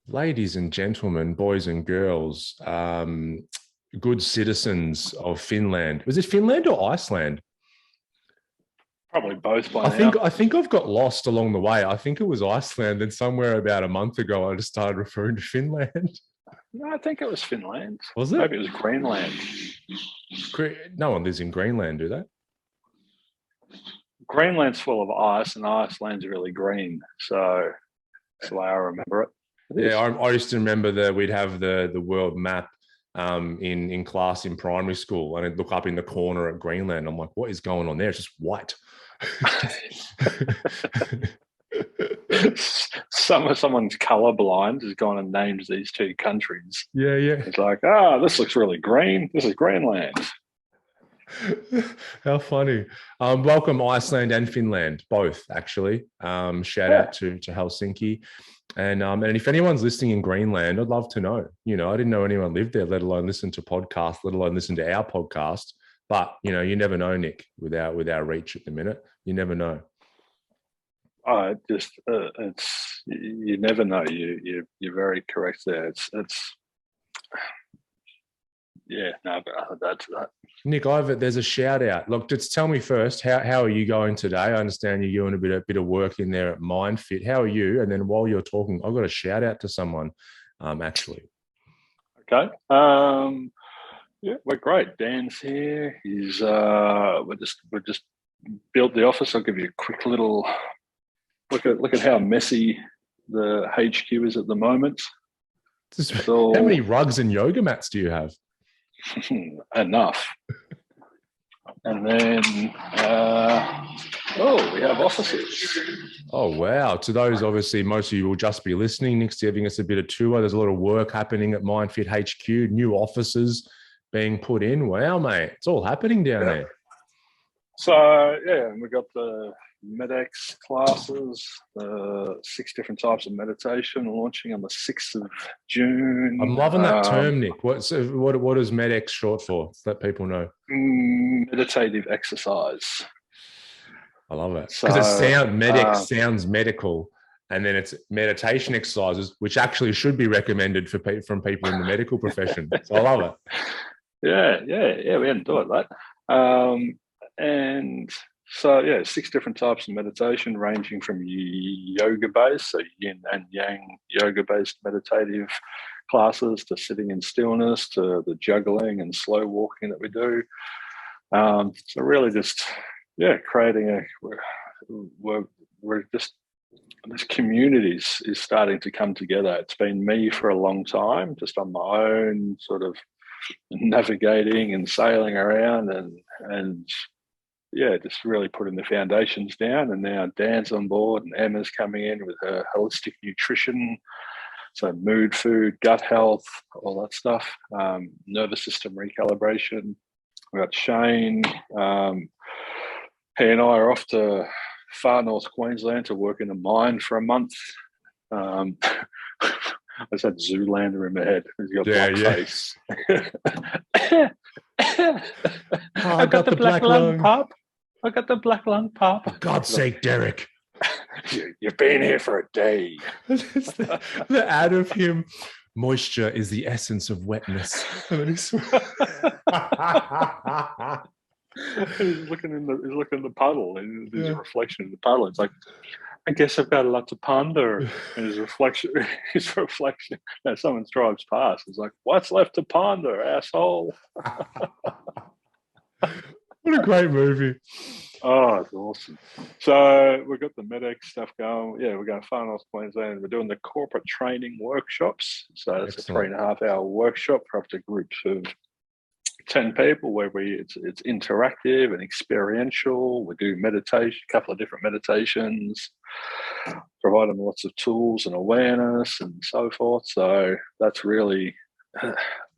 Ladies and gentlemen, boys and girls, good citizens of Finland. Was it Finland or Iceland? Probably both by now. I think I've got lost along the way. I think it was Iceland, and somewhere about a month ago, I just started referring to Finland. No, I think it was Finland. Was it? Maybe it was Greenland. No one lives in Greenland, do they? Greenland's full of ice, and Iceland's really green. So that's the way I remember it. I used to remember that we'd have the world map in class in primary school, and I'd look up in the corner at Greenland. I'm like, what is going on there? It's just white. Someone's colorblind has gone and named these two countries. Yeah. It's like, this looks really green. This is Greenland. How funny. Welcome Iceland and Finland, both actually. Shout out to Helsinki. And if anyone's listening in Greenland, I'd love to know. I didn't know anyone lived there, let alone listen to podcasts, let alone listen to our podcast. But you never know, Nick, with our reach at the minute. You never know. It's you never know. You're very correct there. That's that. Nick, there's a shout out. Look, just tell me first, how are you going today? I understand you're doing a bit of work in there at Myndfit. How are you? And then while you're talking, I've got a shout out to someone, actually. Okay. We're great. Dan's here. He's we're just built the office. I'll give you a quick little look at how messy the HQ is at the moment. How many rugs and yoga mats do you have? Enough. And then we have offices. Oh wow. To those, obviously most of you will just be listening. Nick's giving us a bit of tour. There's a lot of work happening at Myndfit HQ, new offices being put in. Wow, mate. It's all happening down there. So we've got the MedX classes, 6 different types of meditation launching on the 6th of June. I'm loving that term, Nick. What is MedX short for? Let people know. Meditative exercise. I love it. Because MedX sounds medical, and then it's meditation exercises, which actually should be recommended from people in the medical profession. So I love it. Yeah, we hadn't thought of that. And so, 6 different types of meditation ranging from yoga-based, so yin and yang yoga-based meditative classes, to sitting in stillness, to the juggling and slow walking that we do. So really just, creating we're just, this community is starting to come together. It's been me for a long time, just on my own, sort of navigating and sailing around and just really putting the foundations down. And now Dan's on board and Emma's coming in with her holistic nutrition, so mood, food, gut health, all that stuff, nervous system recalibration. We've got Shane. He and I are off to far north Queensland to work in the mine for a month. I just had Zoolander in my head. He's got black face. I got the black lung pop. I got the black lung pop. For God's sake, Derek. You've been here for a day. the ad of him. Moisture is the essence of wetness. He's looking in the puddle, and there's a reflection in the puddle. It's like, I guess I've got a lot to ponder. And his reflection. Now someone drives past. It's like, what's left to ponder, asshole? What a great movie. Oh, it's awesome. So we've got the MedX stuff going. Yeah, we're going far north Queensland. We're doing the corporate training workshops. So it's Excellent. a 3.5-hour workshop for up to groups of 10 people, where it's interactive and experiential. We do meditation, a couple of different meditations, provide them lots of tools and awareness and so forth. So that's really,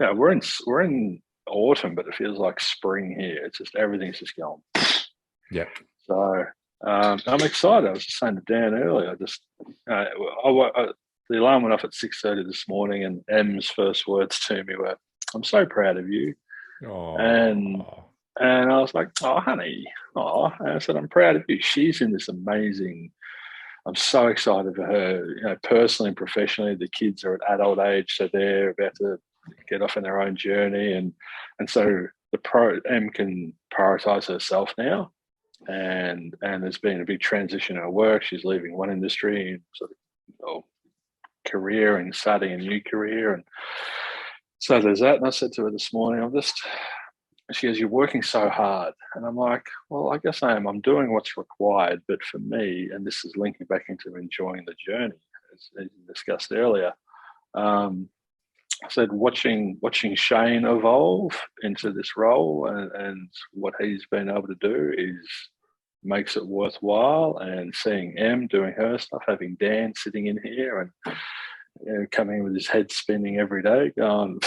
we're in autumn, but it feels like spring here. It's just, everything's just going. Yeah. So I'm excited. I was just saying to Dan earlier, the alarm went off at 6:30 this morning, and Em's first words to me were, "I'm so proud of you." And I was like, "Oh, honey." And I said, "I'm proud of you." She's in this amazing I'm so excited for her, you know, personally and professionally. The kids are at adult age, so they're about to get off on their own journey, and so Em can prioritize herself now, and there's been a big transition in her work. She's leaving one industry and sort of career and starting a new career, and so there's that. And I said to her this morning, she goes, "You're working so hard." And I'm like, well, I guess I am. I'm doing what's required. But for me, and this is linking back into enjoying the journey, as discussed earlier, I said watching Shane evolve into this role and what he's been able to do makes it worthwhile. And seeing Em doing her stuff, having Dan sitting in here and, you know, coming with his head spinning every day, going,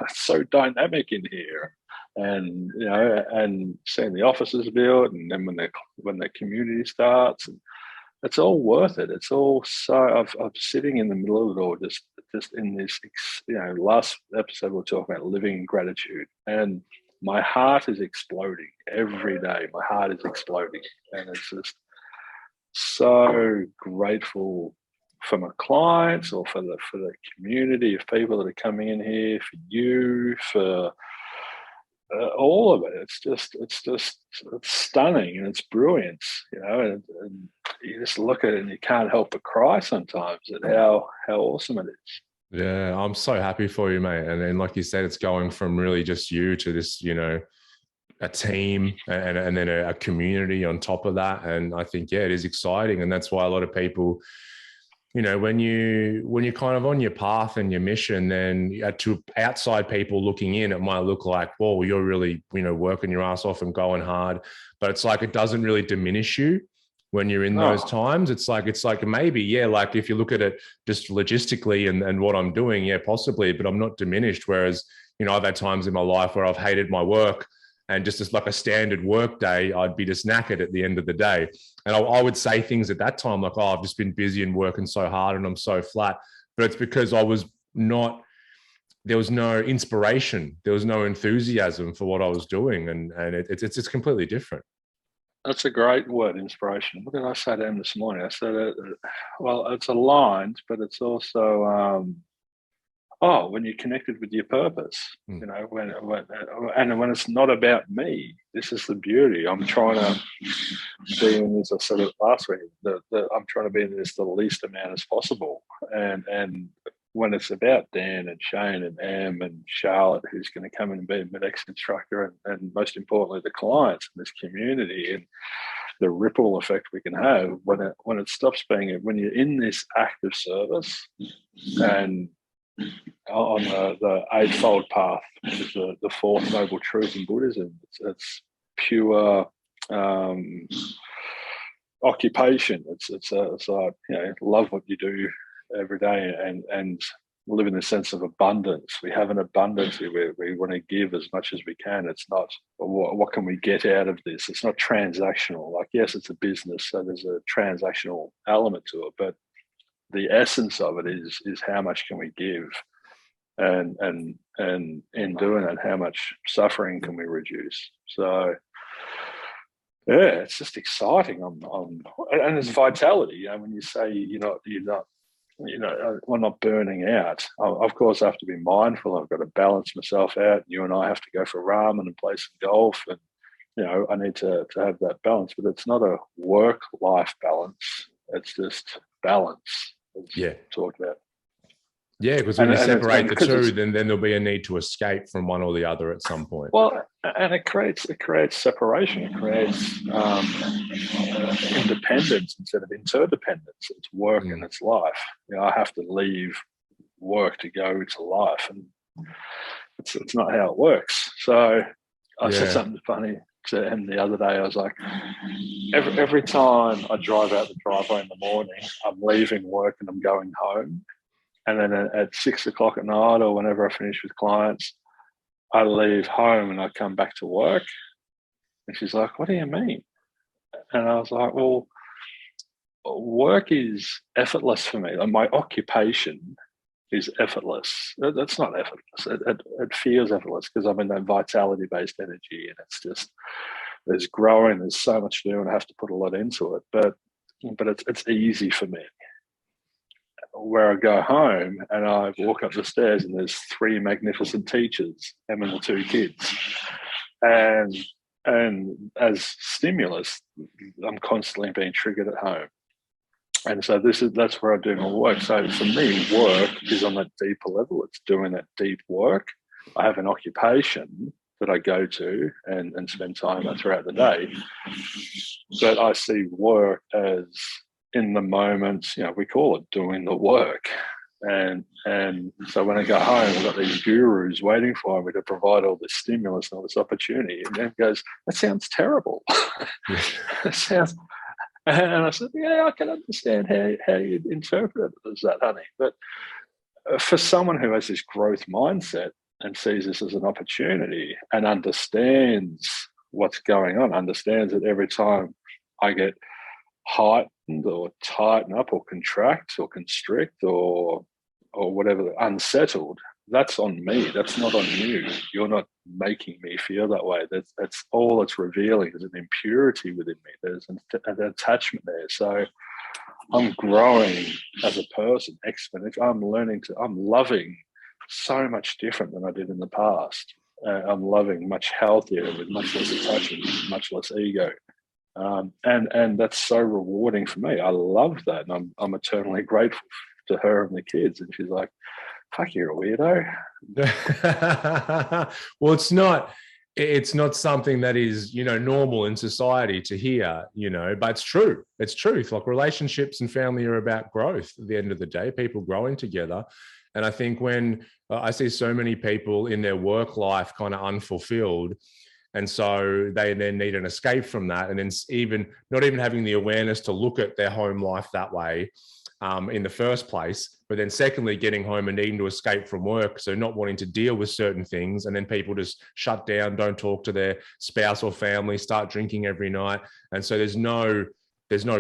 it's so dynamic in here. And, you know, and seeing the offices built, and then when the community starts, and it's all worth it. It's all so. I'm sitting in the middle of it all, just in this. You know, last episode we were talking about living in gratitude, and my heart is exploding every day. My heart is exploding, and it's just so grateful for my clients, or for the community of people that are coming in here, for you, for all of it. It's stunning, and it's brilliance, you know, and you just look at it and you can't help but cry sometimes at how awesome it is. Yeah, I'm so happy for you, mate. And then, like you said, it's going from really just you to this, you know, a team and then a community on top of that. And I think, yeah, it is exciting. And that's why a lot of people, you know, when you're kind of on your path and your mission, then to outside people looking in, it might look like, whoa, you're really, you know, working your ass off and going hard. But it's like, it doesn't really diminish you when you're in those times. It's like maybe, yeah, like if you look at it just logistically and what I'm doing, yeah, possibly, but I'm not diminished. Whereas, you know, I've had times in my life where I've hated my work, and just as like a standard work day, I'd be just knackered at the end of the day. And I would say things at that time like, oh, I've just been busy and working so hard and I'm so flat. But it's because there was no inspiration. There was no enthusiasm for what I was doing. And it's completely different. That's a great word, inspiration. What did I say to him this morning? I said, well, it's aligned, but it's also, when you're connected with your purpose, you know, when it's not about me. This is the beauty. I'm trying to be in this. I said it last week. I'm trying to be in this the least amount as possible. And when it's about Dan and Shane and Em and Charlotte, who's going to come in and be a MedX instructor, and most importantly, the clients in this community, and the ripple effect we can have when it stops being, when you're in this active service and on the Eightfold Path, which is the fourth noble truth in Buddhism. It's pure occupation. It's like, you know, love what you do every day and live in a sense of abundance. We have an abundance. We want to give as much as we can. It's not what can we get out of this. It's not transactional. Like, yes, it's a business, so there's a transactional element to it, but the essence of it is how much can we give, and in doing that, how much suffering can we reduce? So yeah, it's just exciting. And it's vitality. You know, when you say you're not, you know, we're not burning out. Of course, I have to be mindful. I've got to balance myself out. You and I have to go for ramen and play some golf, and you know, I need to have that balance. But it's not a work-life balance. It's just balance. Yeah, talked about. Yeah, because when you separate the two, then there'll be a need to escape from one or the other at some point. Well, and it creates separation. It creates independence instead of interdependence. It's work and it's life. You know, I have to leave work to go to life, and it's not how it works. So I said something funny to him the other day. I was like, every time I drive out the driveway in the morning, I'm leaving work and I'm going home. And then at 6 o'clock at night, or whenever I finish with clients, I leave home and I come back to work. And she's like, "What do you mean?" And I was like, well, work is effortless for me. Like, my occupation is effortless. That's not effortless. It feels effortless because I'm in that vitality-based energy, and it's just, there's growing, there's so much to do, and I have to put a lot into it. But but it's easy for me. Where I go home and I walk up the stairs and there's three magnificent teachers, them and the two kids, and as stimulus, I'm constantly being triggered at home. And so that's where I do my work. So for me, work is on that deeper level. It's doing that deep work. I have an occupation that I go to and spend time on throughout the day. But I see work as in the moment, we call it doing the work. And so when I go home, I've got these gurus waiting for me to provide all this stimulus and all this opportunity. And then goes, that sounds terrible. It sounds. And I said, yeah, I can understand how you interpret it as that, honey. But for someone who has this growth mindset and sees this as an opportunity and understands what's going on, understands that every time I get heightened or tighten up or contract or constrict or whatever, unsettled, that's on me. That's not on you. You're not making me feel that way. That's all it's revealing is an impurity within me. There's an attachment there. So I'm growing as a person exponentially. I'm loving so much different than I did in the past. I'm loving much healthier with much less attachment, much less ego. And that's so rewarding for me. I love that. And I'm eternally grateful to her and the kids. And she's like, fuck, you're a weirdo. Well, it's not something that is, normal in society to hear, but it's true. It's truth. Like relationships and family are about growth at the end of the day, people growing together. And I think when I see so many people in their work life kind of unfulfilled, and so they then need an escape from that. And then not even having the awareness to look at their home life that way in the first place. But then secondly, getting home and needing to escape from work. So not wanting to deal with certain things. And then people just shut down, don't talk to their spouse or family, start drinking every night. And so there's no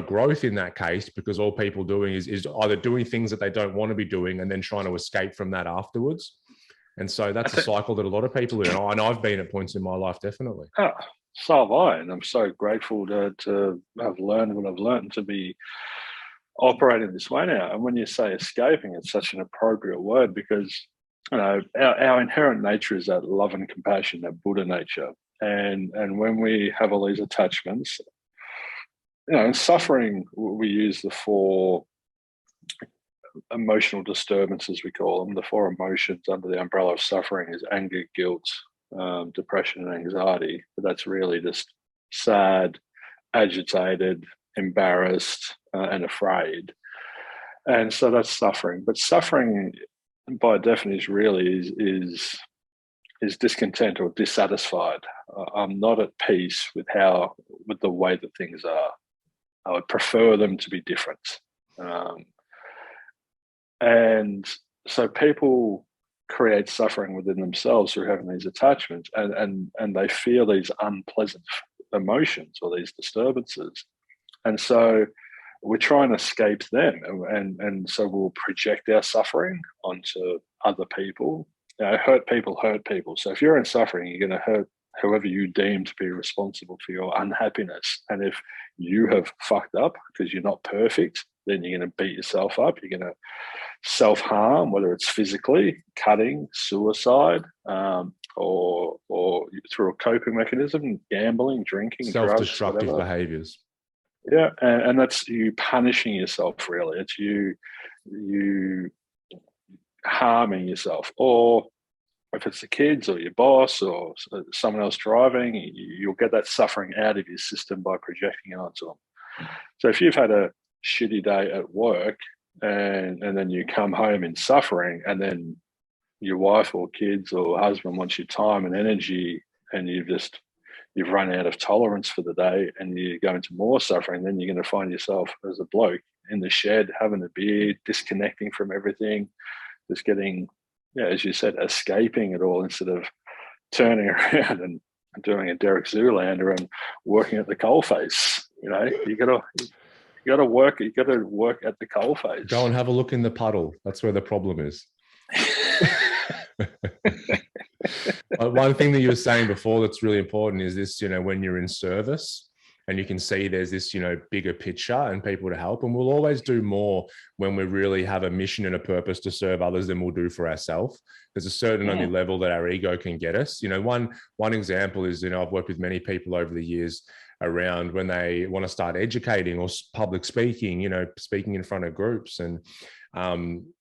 growth in that case, because all people doing is either doing things that they don't want to be doing and then trying to escape from that afterwards. And so that's a cycle that a lot of people do. And I've been at points in my life, definitely. Oh, so have I. And I'm so grateful to have learned what I've learned and to be operating this way now. And when you say escaping, it's such an appropriate word because, our inherent nature is that love and compassion, that Buddha nature. And when we have all these attachments, in suffering, we use the four emotional disturbances, we call them. The four emotions under the umbrella of suffering is anger, guilt, depression, and anxiety. But that's really just sad, agitated, embarrassed, and afraid. And so that's suffering. But suffering, by definition, really is discontent or dissatisfied. I'm not at peace with the way that things are. I would prefer them to be different. And so people create suffering within themselves through having these attachments, and they feel these unpleasant emotions or these disturbances. And so we're trying to escape them. And so we'll project our suffering onto other people. Hurt people hurt people. So if you're in suffering, you're going to hurt whoever you deem to be responsible for your unhappiness. And if you have fucked up because you're not perfect, then you're going to beat yourself up. You're going to self-harm, whether it's physically, cutting, suicide, or through a coping mechanism, gambling, drinking, self-destructive drugs, behaviors. Yeah, and that's you punishing yourself, really. It's you harming yourself. Or if it's the kids or your boss or someone else driving, you'll get that suffering out of your system by projecting it onto them. So if you've had a shitty day at work and then you come home in suffering, and then your wife or kids or husband wants your time and energy, and you've run out of tolerance for the day and you go into more suffering, then you're going to find yourself as a bloke in the shed having a beer, disconnecting from everything, just getting, as you said, escaping it all instead of turning around and doing a Derek Zoolander and working at the coalface. You got to work at the coalface. Go and have a look in the puddle. That's where the problem is. One thing that you were saying before that's really important is this, when you're in service, and you can see there's this, bigger picture and people to help. And we'll always do more when we really have a mission and a purpose to serve others than we'll do for ourselves. There's a certain only level that our ego can get us. One example is, I've worked with many people over the years around when they want to start educating or public speaking, speaking in front of groups. And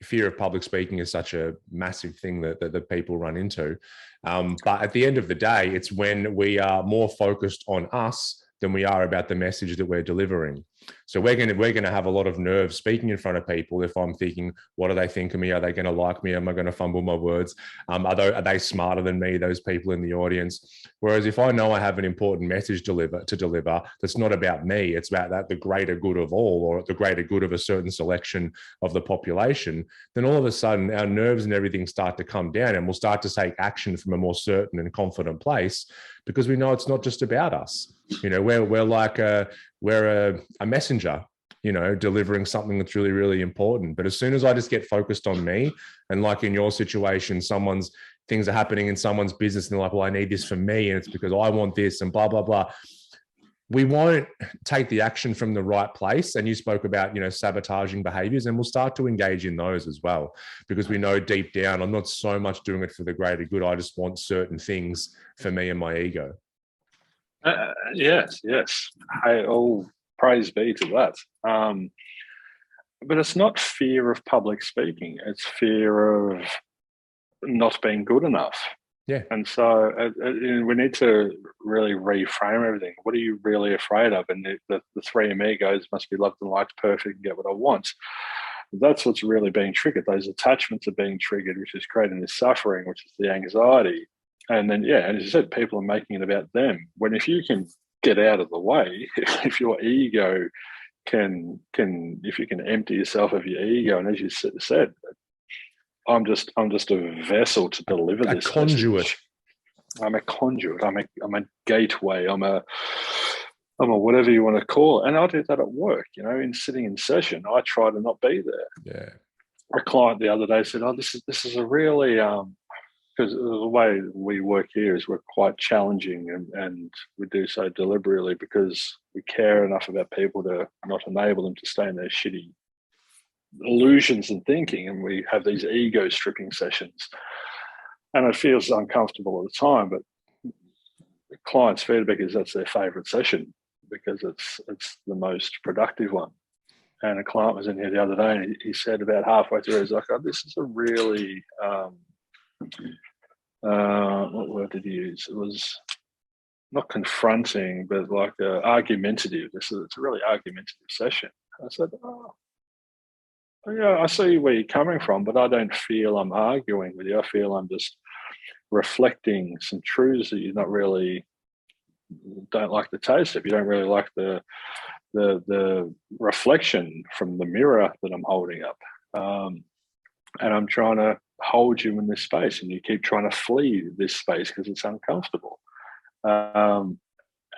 fear of public speaking is such a massive thing that people run into. But at the end of the day, it's when we are more focused on us than we are about the message that we're delivering. So we're going to have a lot of nerves speaking in front of people. If I'm thinking, what do they think of me? Are they going to like me? Am I going to fumble my words? Are they smarter than me, those people in the audience? Whereas if I know I have an important message to deliver, that's not about me, it's about the greater good of all, or the greater good of a certain selection of the population, then all of a sudden our nerves and everything start to come down, and we'll start to take action from a more certain and confident place, because we know it's not just about us. We're a messenger, delivering something that's really, really important. But as soon as I just get focused on me, and like in your situation, things are happening in someone's business and they're like, well, I need this for me, and it's because I want this, and blah, blah, blah. We won't take the action from the right place. And you spoke about, sabotaging behaviors, and we'll start to engage in those as well, because we know deep down, I'm not so much doing it for the greater good. I just want certain things for me and my ego. Yes. Hey, all praise be to that. But it's not fear of public speaking. It's fear of not being good enough. Yeah. And so we need to really reframe everything. What are you really afraid of? And the three amigos must be loved and liked, perfect, and get what I want. That's what's really being triggered. Those attachments are being triggered, which is creating this suffering, which is the anxiety. And then, and as you said, people are making it about them. When if you can get out of the way, if your ego if you can empty yourself of your ego, and as you said, I'm just a vessel to deliver this. A conduit. Message. I'm a conduit. I'm a gateway. I'm a whatever you want to call it. And I do that at work. In sitting in session, I try to not be there. Yeah. A client the other day said, "Oh, this is a really because the way we work here is we're quite challenging, and we do so deliberately because we care enough about people to not enable them to stay in their shitty illusions and thinking, and we have these ego stripping sessions, and it feels uncomfortable at the time, but the client's feedback is that's their favorite session because it's the most productive one. And a client was in here the other day, and he said about halfway through, he's like, "Oh, this is a really what word did he use? It was not confronting, but like argumentative. It's a really argumentative session." I said, "Oh, yeah, I see where you're coming from, but I don't feel I'm arguing with you. I feel I'm just reflecting some truths that you don't like the taste of. You don't really like the reflection from the mirror that I'm holding up. And I'm trying to hold you in this space, and you keep trying to flee this space because it's uncomfortable. And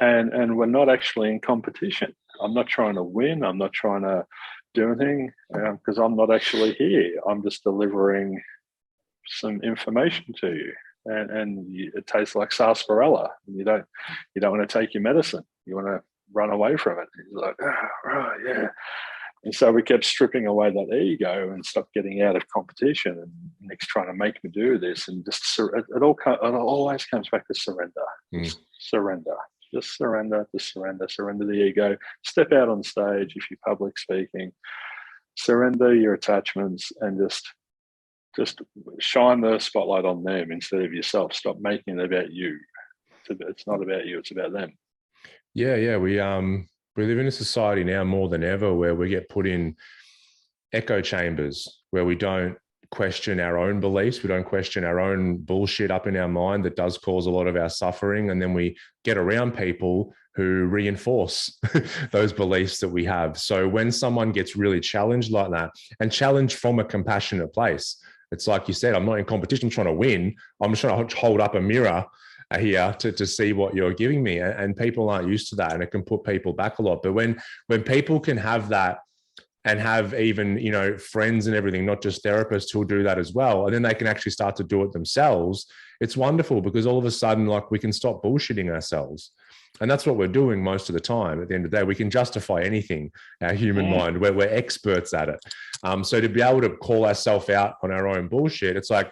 we're not actually in competition. I'm not trying to win. I'm not trying to do anything because I'm not actually here. I'm just delivering some information to you, and it tastes like sarsaparilla. You don't want to take your medicine. You want to run away from it. He's like, "Oh, right, yeah." And so we kept stripping away that ego and stopped getting out of competition. And Nick's trying to make me do this, and just it always comes back to surrender. Surrender. Just surrender, surrender the ego. Step out on stage if you're public speaking. Surrender your attachments and just shine the spotlight on them instead of yourself. Stop making it about you. It's not about you, it's about them. Yeah. We live in a society now more than ever where we get put in echo chambers where we don't question our own beliefs. We don't question our own bullshit up in our mind that does cause a lot of our suffering. And then we get around people who reinforce those beliefs that we have. So when someone gets really challenged like that, and challenged from a compassionate place, it's like you said, I'm not in competition trying to win. I'm just trying to hold up a mirror here to see what you're giving me. And people aren't used to that, and it can put people back a lot. But when people can have that and have even, you know, friends and everything, not just therapists who'll do that as well. And then they can actually start to do it themselves. It's wonderful because all of a sudden, like, we can stop bullshitting ourselves. And that's what we're doing most of the time. At the end of the day, we can justify anything, our human mind, where we're experts at it. So to be able to call ourselves out on our own bullshit, it's like,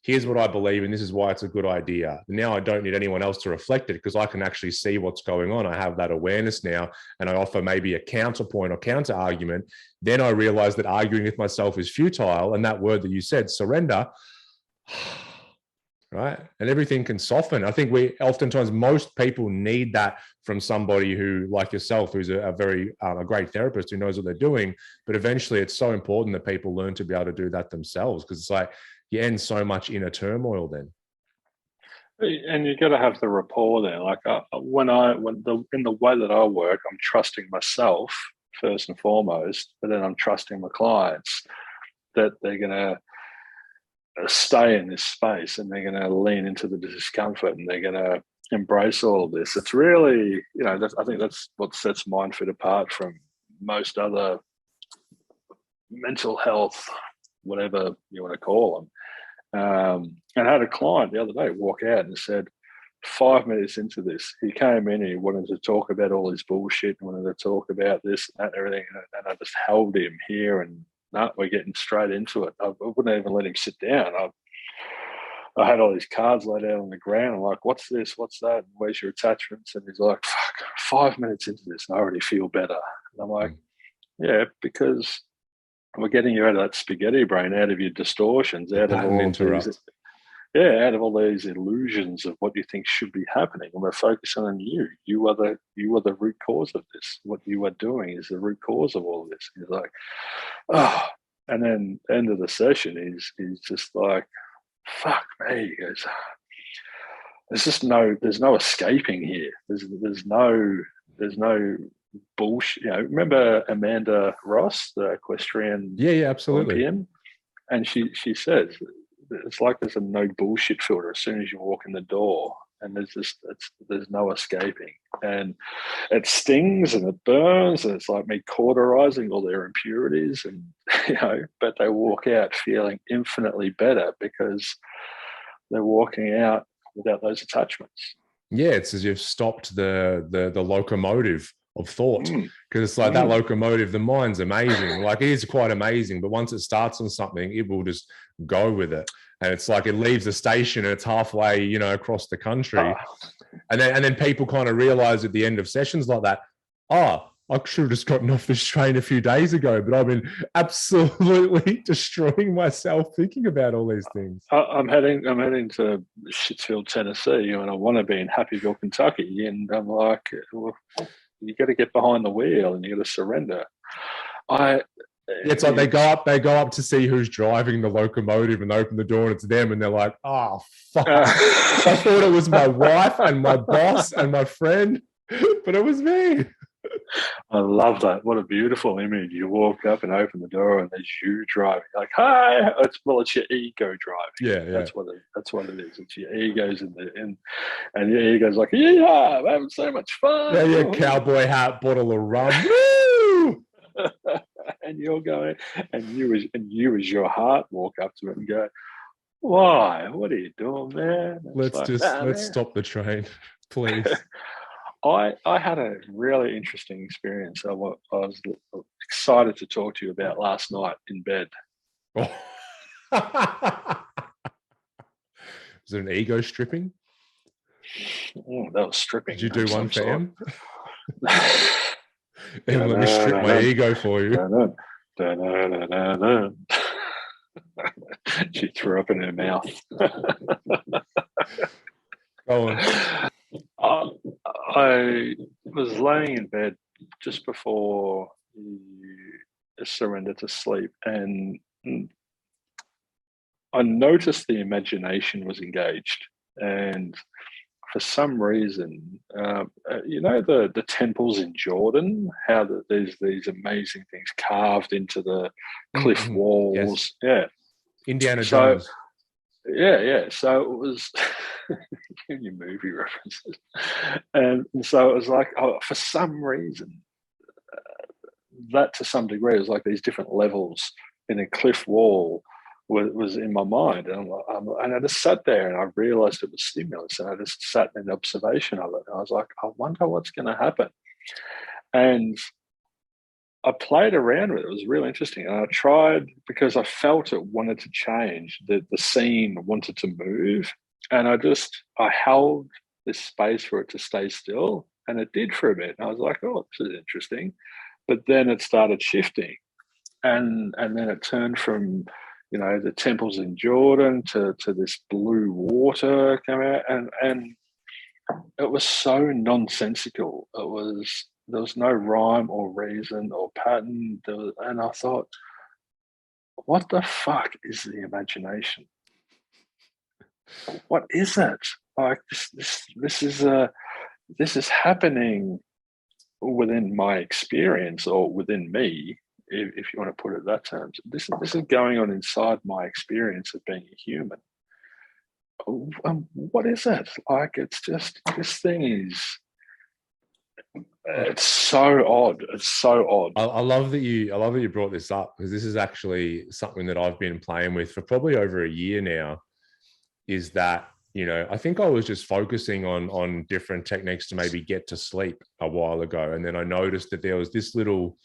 here's what I believe, and this is why it's a good idea. Now I don't need anyone else to reflect it because I can actually see what's going on. I have that awareness now, and I offer maybe a counterpoint or counter argument. Then I realize that arguing with myself is futile. And that word that you said, surrender, right? And everything can soften. I think oftentimes most people need that from somebody who, like yourself, who's a very a great therapist who knows what they're doing. But eventually it's so important that people learn to be able to do that themselves, because it's like, you end so much inner turmoil then. And you got to have the rapport there. Like in the way that I work, I'm trusting myself first and foremost, but then I'm trusting my clients that they're going to stay in this space and they're going to lean into the discomfort and they're going to embrace all of this. It's really, you know, I think that's what sets Myndfit apart from most other mental health, whatever you want to call them. And I had a client the other day walk out and said, 5 minutes into this, he came in and he wanted to talk about all his bullshit, wanted to talk about this and that and everything. And I just held him here and no, we're getting straight into it. I wouldn't even let him sit down. I had all these cards laid out on the ground. I'm like, what's this? What's that? Where's your attachments? And he's like, fuck, 5 minutes into this and I already feel better. And I'm like, yeah, because we're getting you out of that spaghetti brain, out of your distortions, out of all these illusions of what you think should be happening, and we're focusing on you. You are the root cause of this. What you are doing is the root cause of all of this. He's like, oh, and then end of the session, he's just like, fuck me. He goes, there's no escaping here. There's no bullshit. You know, remember Amanda Ross, the equestrian? Yeah, absolutely. Olympian? And she says it's like there's a no bullshit filter as soon as you walk in the door, and there's no escaping, and it stings and it burns, and it's like me cauterizing all their impurities, and you know, but they walk out feeling infinitely better because they're walking out without those attachments. Yeah, it's as you've stopped the locomotive of thought, because it's like that locomotive, the mind's amazing. Like, it is quite amazing, but once it starts on something, it will just go with it. And it's like it leaves the station and it's halfway, you know, across the country. And then people kind of realize at the end of sessions like that, I should have just gotten off this train a few days ago, but I've been absolutely destroying myself thinking about all these things. I'm heading to Shittsville, Tennessee, and I want to be in Happyville, Kentucky, and I'm like, well, you got to get behind the wheel and you got to surrender. It's like they go up to see who's driving the locomotive and open the door and it's them, and they're like, oh fuck, I thought it was my wife and my boss and my friend, but it was me. I love that. What a beautiful image. You walk up and open the door and there's you driving. Like, hi. It's your ego driving. Yeah. That's what it is. It's your ego's and your ego's like, yeah, I'm having so much fun. Yeah, cowboy hat, bottle of rum. Woo! And you're going, and you as your heart walk up to it and go, why? What are you doing, man? Let's stop the train, please. I had a really interesting experience. I was excited to talk to you about last night in bed. Was it an ego stripping? That was stripping. Did you do one for him? And let me strip my ego for you. She threw up in her mouth. Go on. I was laying in bed just before you surrender to sleep, and I noticed the imagination was engaged, and for some reason, you know, the temples in Jordan, how there's these amazing things carved into the cliff walls. Yes. Yeah. Indiana Jones. Yeah. So it was giving you movie references. And so it was like, for some reason, that to some degree was like these different levels in a cliff wall was in my mind, and I just sat there and I realized it was stimulus, and I just sat in observation of it. And I was like, I wonder what's going to happen. And I played around with it. It was really interesting. And I tried, because I felt it wanted to change, the scene wanted to move. And I held this space for it to stay still. And it did for a bit. And I was like, oh, this is interesting. But then it started shifting. And then it turned from, the temples in Jordan to this blue water coming out. And it was so nonsensical. There was no rhyme or reason or pattern. And I thought, what the fuck is the imagination? What is it? Like this is happening within my experience, or within me, if you want to put it that terms. This is going on inside my experience of being a human. What is it? Like, it's just, this thing is, it's so odd. It's so odd. I love that you brought this up, because this is actually something that I've been playing with for probably over a year now. Is that, I think I was just focusing on different techniques to maybe get to sleep a while ago, and then I noticed that there was this little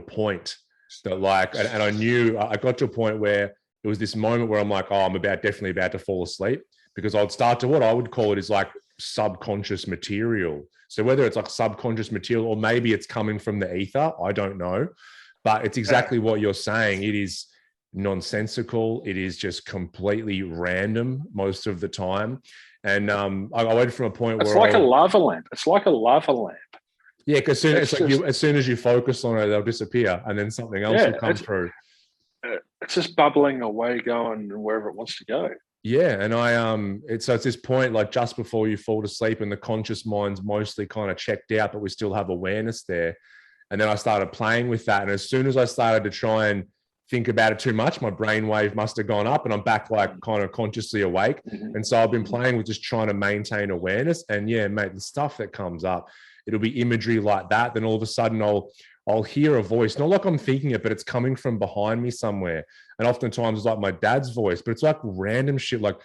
point that, like, and I knew I got to a point where it was this moment where I'm like, oh, I'm definitely about to fall asleep, because I'd start to, what I would call it is like subconscious material. So whether it's like subconscious material, or maybe it's coming from the ether, I don't know, but it's exactly what you're saying. It is nonsensical. It is just completely random most of the time. And I went from a point it's where like a lava lamp. It's like a lava lamp. Yeah, because as soon as you focus on it, they'll disappear, and then something else will come through. It's just bubbling away, going wherever it wants to go. Yeah, and it's this point, like just before you fall to sleep, and the conscious mind's mostly kind of checked out, but we still have awareness there. And then I started playing with that, and as soon as I started to try and think about it too much, my brainwave must have gone up, and I'm back like kind of consciously awake. Mm-hmm. And so I've been playing with just trying to maintain awareness. And yeah, mate, the stuff that comes up, it'll be imagery like that. Then all of a sudden I'll hear a voice, not like I'm thinking it, but it's coming from behind me somewhere. And oftentimes it's like my dad's voice, but it's like random shit like,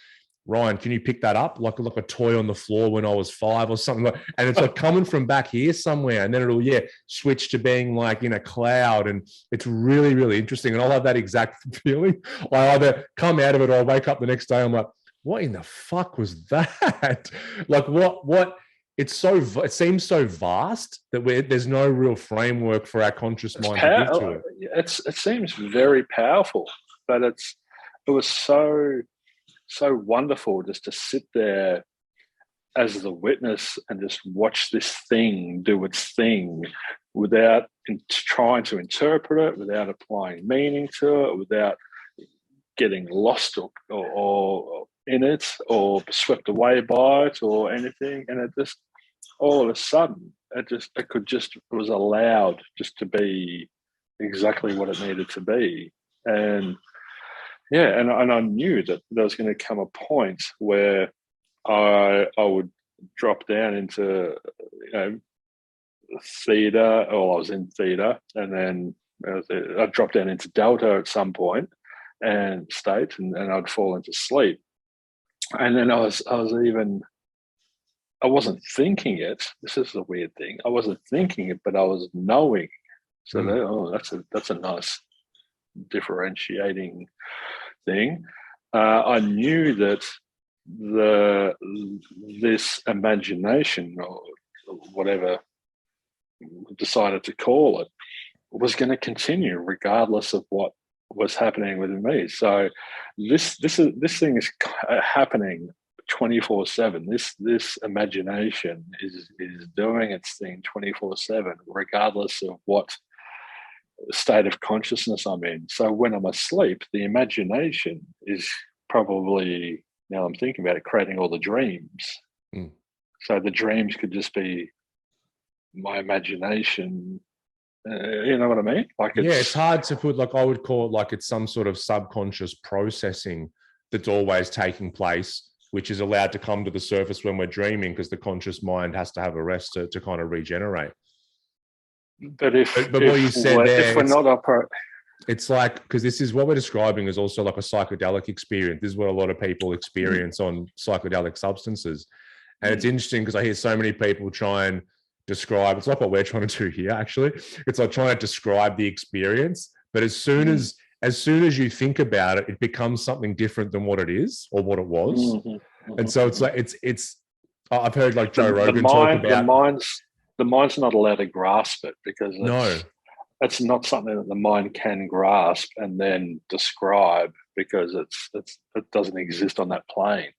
Ryan, can you pick that up? Like a toy on the floor when I was 5 or something. And it's like coming from back here somewhere. And then it'll, switch to being like in a cloud. And it's really, really interesting. And I'll have that exact feeling. I either come out of it or I'll wake up the next day. I'm like, what in the fuck was that? Like what? It seems so vast that there's no real framework for our conscious mind to give to it. It seems very powerful, but it was so wonderful just to sit there as the witness and just watch this thing do its thing without trying to interpret it, without applying meaning to it, without getting lost or in it or swept away by it or anything. And it just, all of a sudden, it was allowed just to be exactly what it needed to be. And yeah, and I knew that there was going to come a point where I would drop down into, theta, or I was in theta, and then I'd drop down into delta at some point and state, and I'd fall into sleep. And then I wasn't thinking it. This is a weird thing. I wasn't thinking it, but I was knowing. So that's a nice differentiating thing. I knew that this imagination, or whatever decided to call it, was going to continue regardless of what was happening within me. So this thing is happening 24/7. This imagination is doing its thing 24/7, regardless of what state of consciousness I'm in. So when I'm asleep, the imagination is probably, now I'm thinking about it, creating all the dreams. So the dreams could just be my imagination. You know what I mean? Like, it's hard to put, like, I would call it like it's some sort of subconscious processing that's always taking place, which is allowed to come to the surface when we're dreaming, because the conscious mind has to have a rest to kind of regenerate. But but what you said there, if we're not operating, it's like, because this is what we're describing is also like a psychedelic experience. This is what a lot of people experience on psychedelic substances. And it's interesting because I hear so many people try and describe, it's like what we're trying to do here, actually. It's like trying to describe the experience. But as soon as you think about it, it becomes something different than what it is or what it was. And so it's like, it's I've heard like Joe Rogan talk about the mind's not allowed to grasp it because it's not something that the mind can grasp and then describe because it doesn't exist on that plane.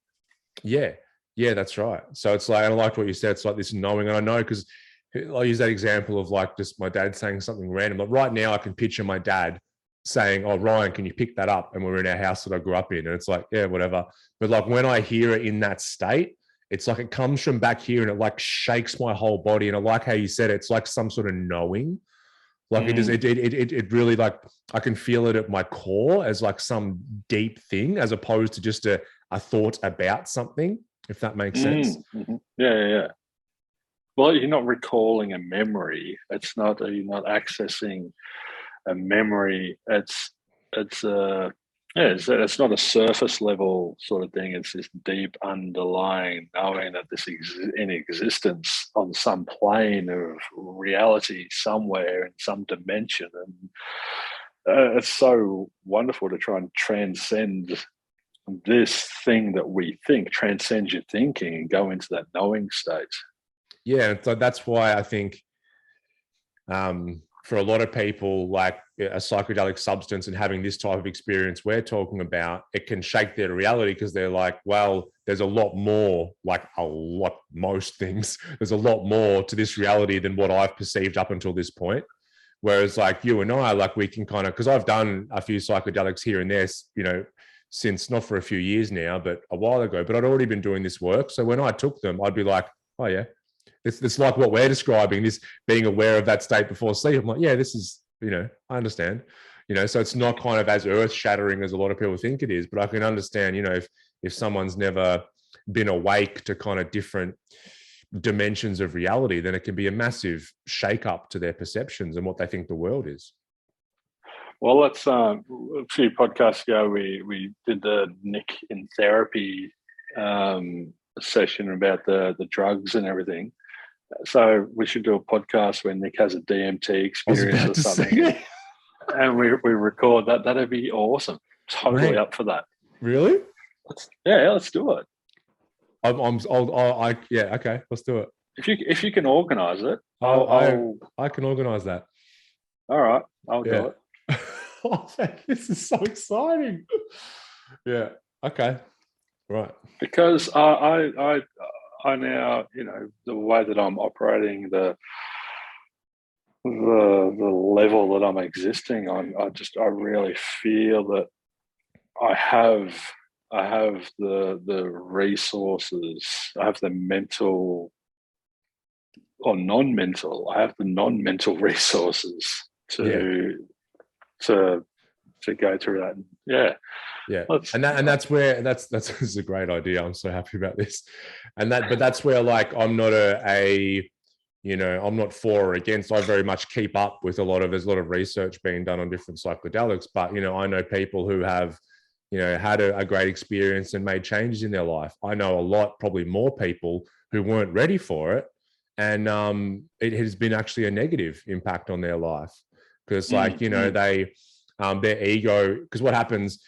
Yeah, that's right. So it's like, I liked what you said. It's like this knowing, and I know because I use that example of like just my dad saying something random. Like right now, I can picture my dad saying, "Oh, Ryan, can you pick that up?" And we're in our house that I grew up in, and it's like, yeah, whatever. But like when I hear it in that state, it's like it comes from back here, and it like shakes my whole body. And I like how you said it. It's like some sort of knowing. Like it really, like I can feel it at my core as like some deep thing, as opposed to just a thought about something. If that makes sense. Yeah. Well, you're not recalling a memory. You're not accessing a memory. It's not a surface level sort of thing. It's this deep underlying knowing that this is in existence on some plane of reality somewhere in some dimension. And it's so wonderful to try and transcend this thing that we think, transcend your thinking and go into that knowing state. Yeah, so that's why I think for a lot of people, like a psychedelic substance and having this type of experience we're talking about, it can shake their reality because they're like, well, there's a lot more, most things, there's a lot more to this reality than what I've perceived up until this point. Whereas like you and I, like we can kind of, because I've done a few psychedelics here and there, since not for a few years now, but a while ago, but I'd already been doing this work. So when I took them, I'd be like, oh yeah, it's like what we're describing, this being aware of that state before sleep. I'm like, yeah, this is, I understand, so it's not kind of as earth shattering as a lot of people think it is, but I can understand, if someone's never been awake to kind of different dimensions of reality, then it can be a massive shake up to their perceptions and what they think the world is. Well, let's a few podcasts ago we did the Nick in therapy session about the drugs and everything. So we should do a podcast when Nick has a DMT experience or something, and we record that. That'd be awesome. Totally up for that. Really? Let's do it. Yeah, okay, let's do it. If you can organise it, I can organise that. All right, I'll do it. Oh, this is so exciting. Yeah. Okay. Right. Because I now, the way that I'm operating, the level that I'm existing on, I really feel that I have the resources, I have the mental or non-mental, I have the non-mental resources to go through that. Yeah. And that's where that's this is a great idea. I'm so happy about this. But that's where like I'm not I'm not for or against. I very much keep up with there's a lot of research being done on different psychedelics, but I know people who have had a great experience and made changes in their life. I know a lot, probably more people who weren't ready for it, and it has been actually a negative impact on their life because they their ego, because what happens,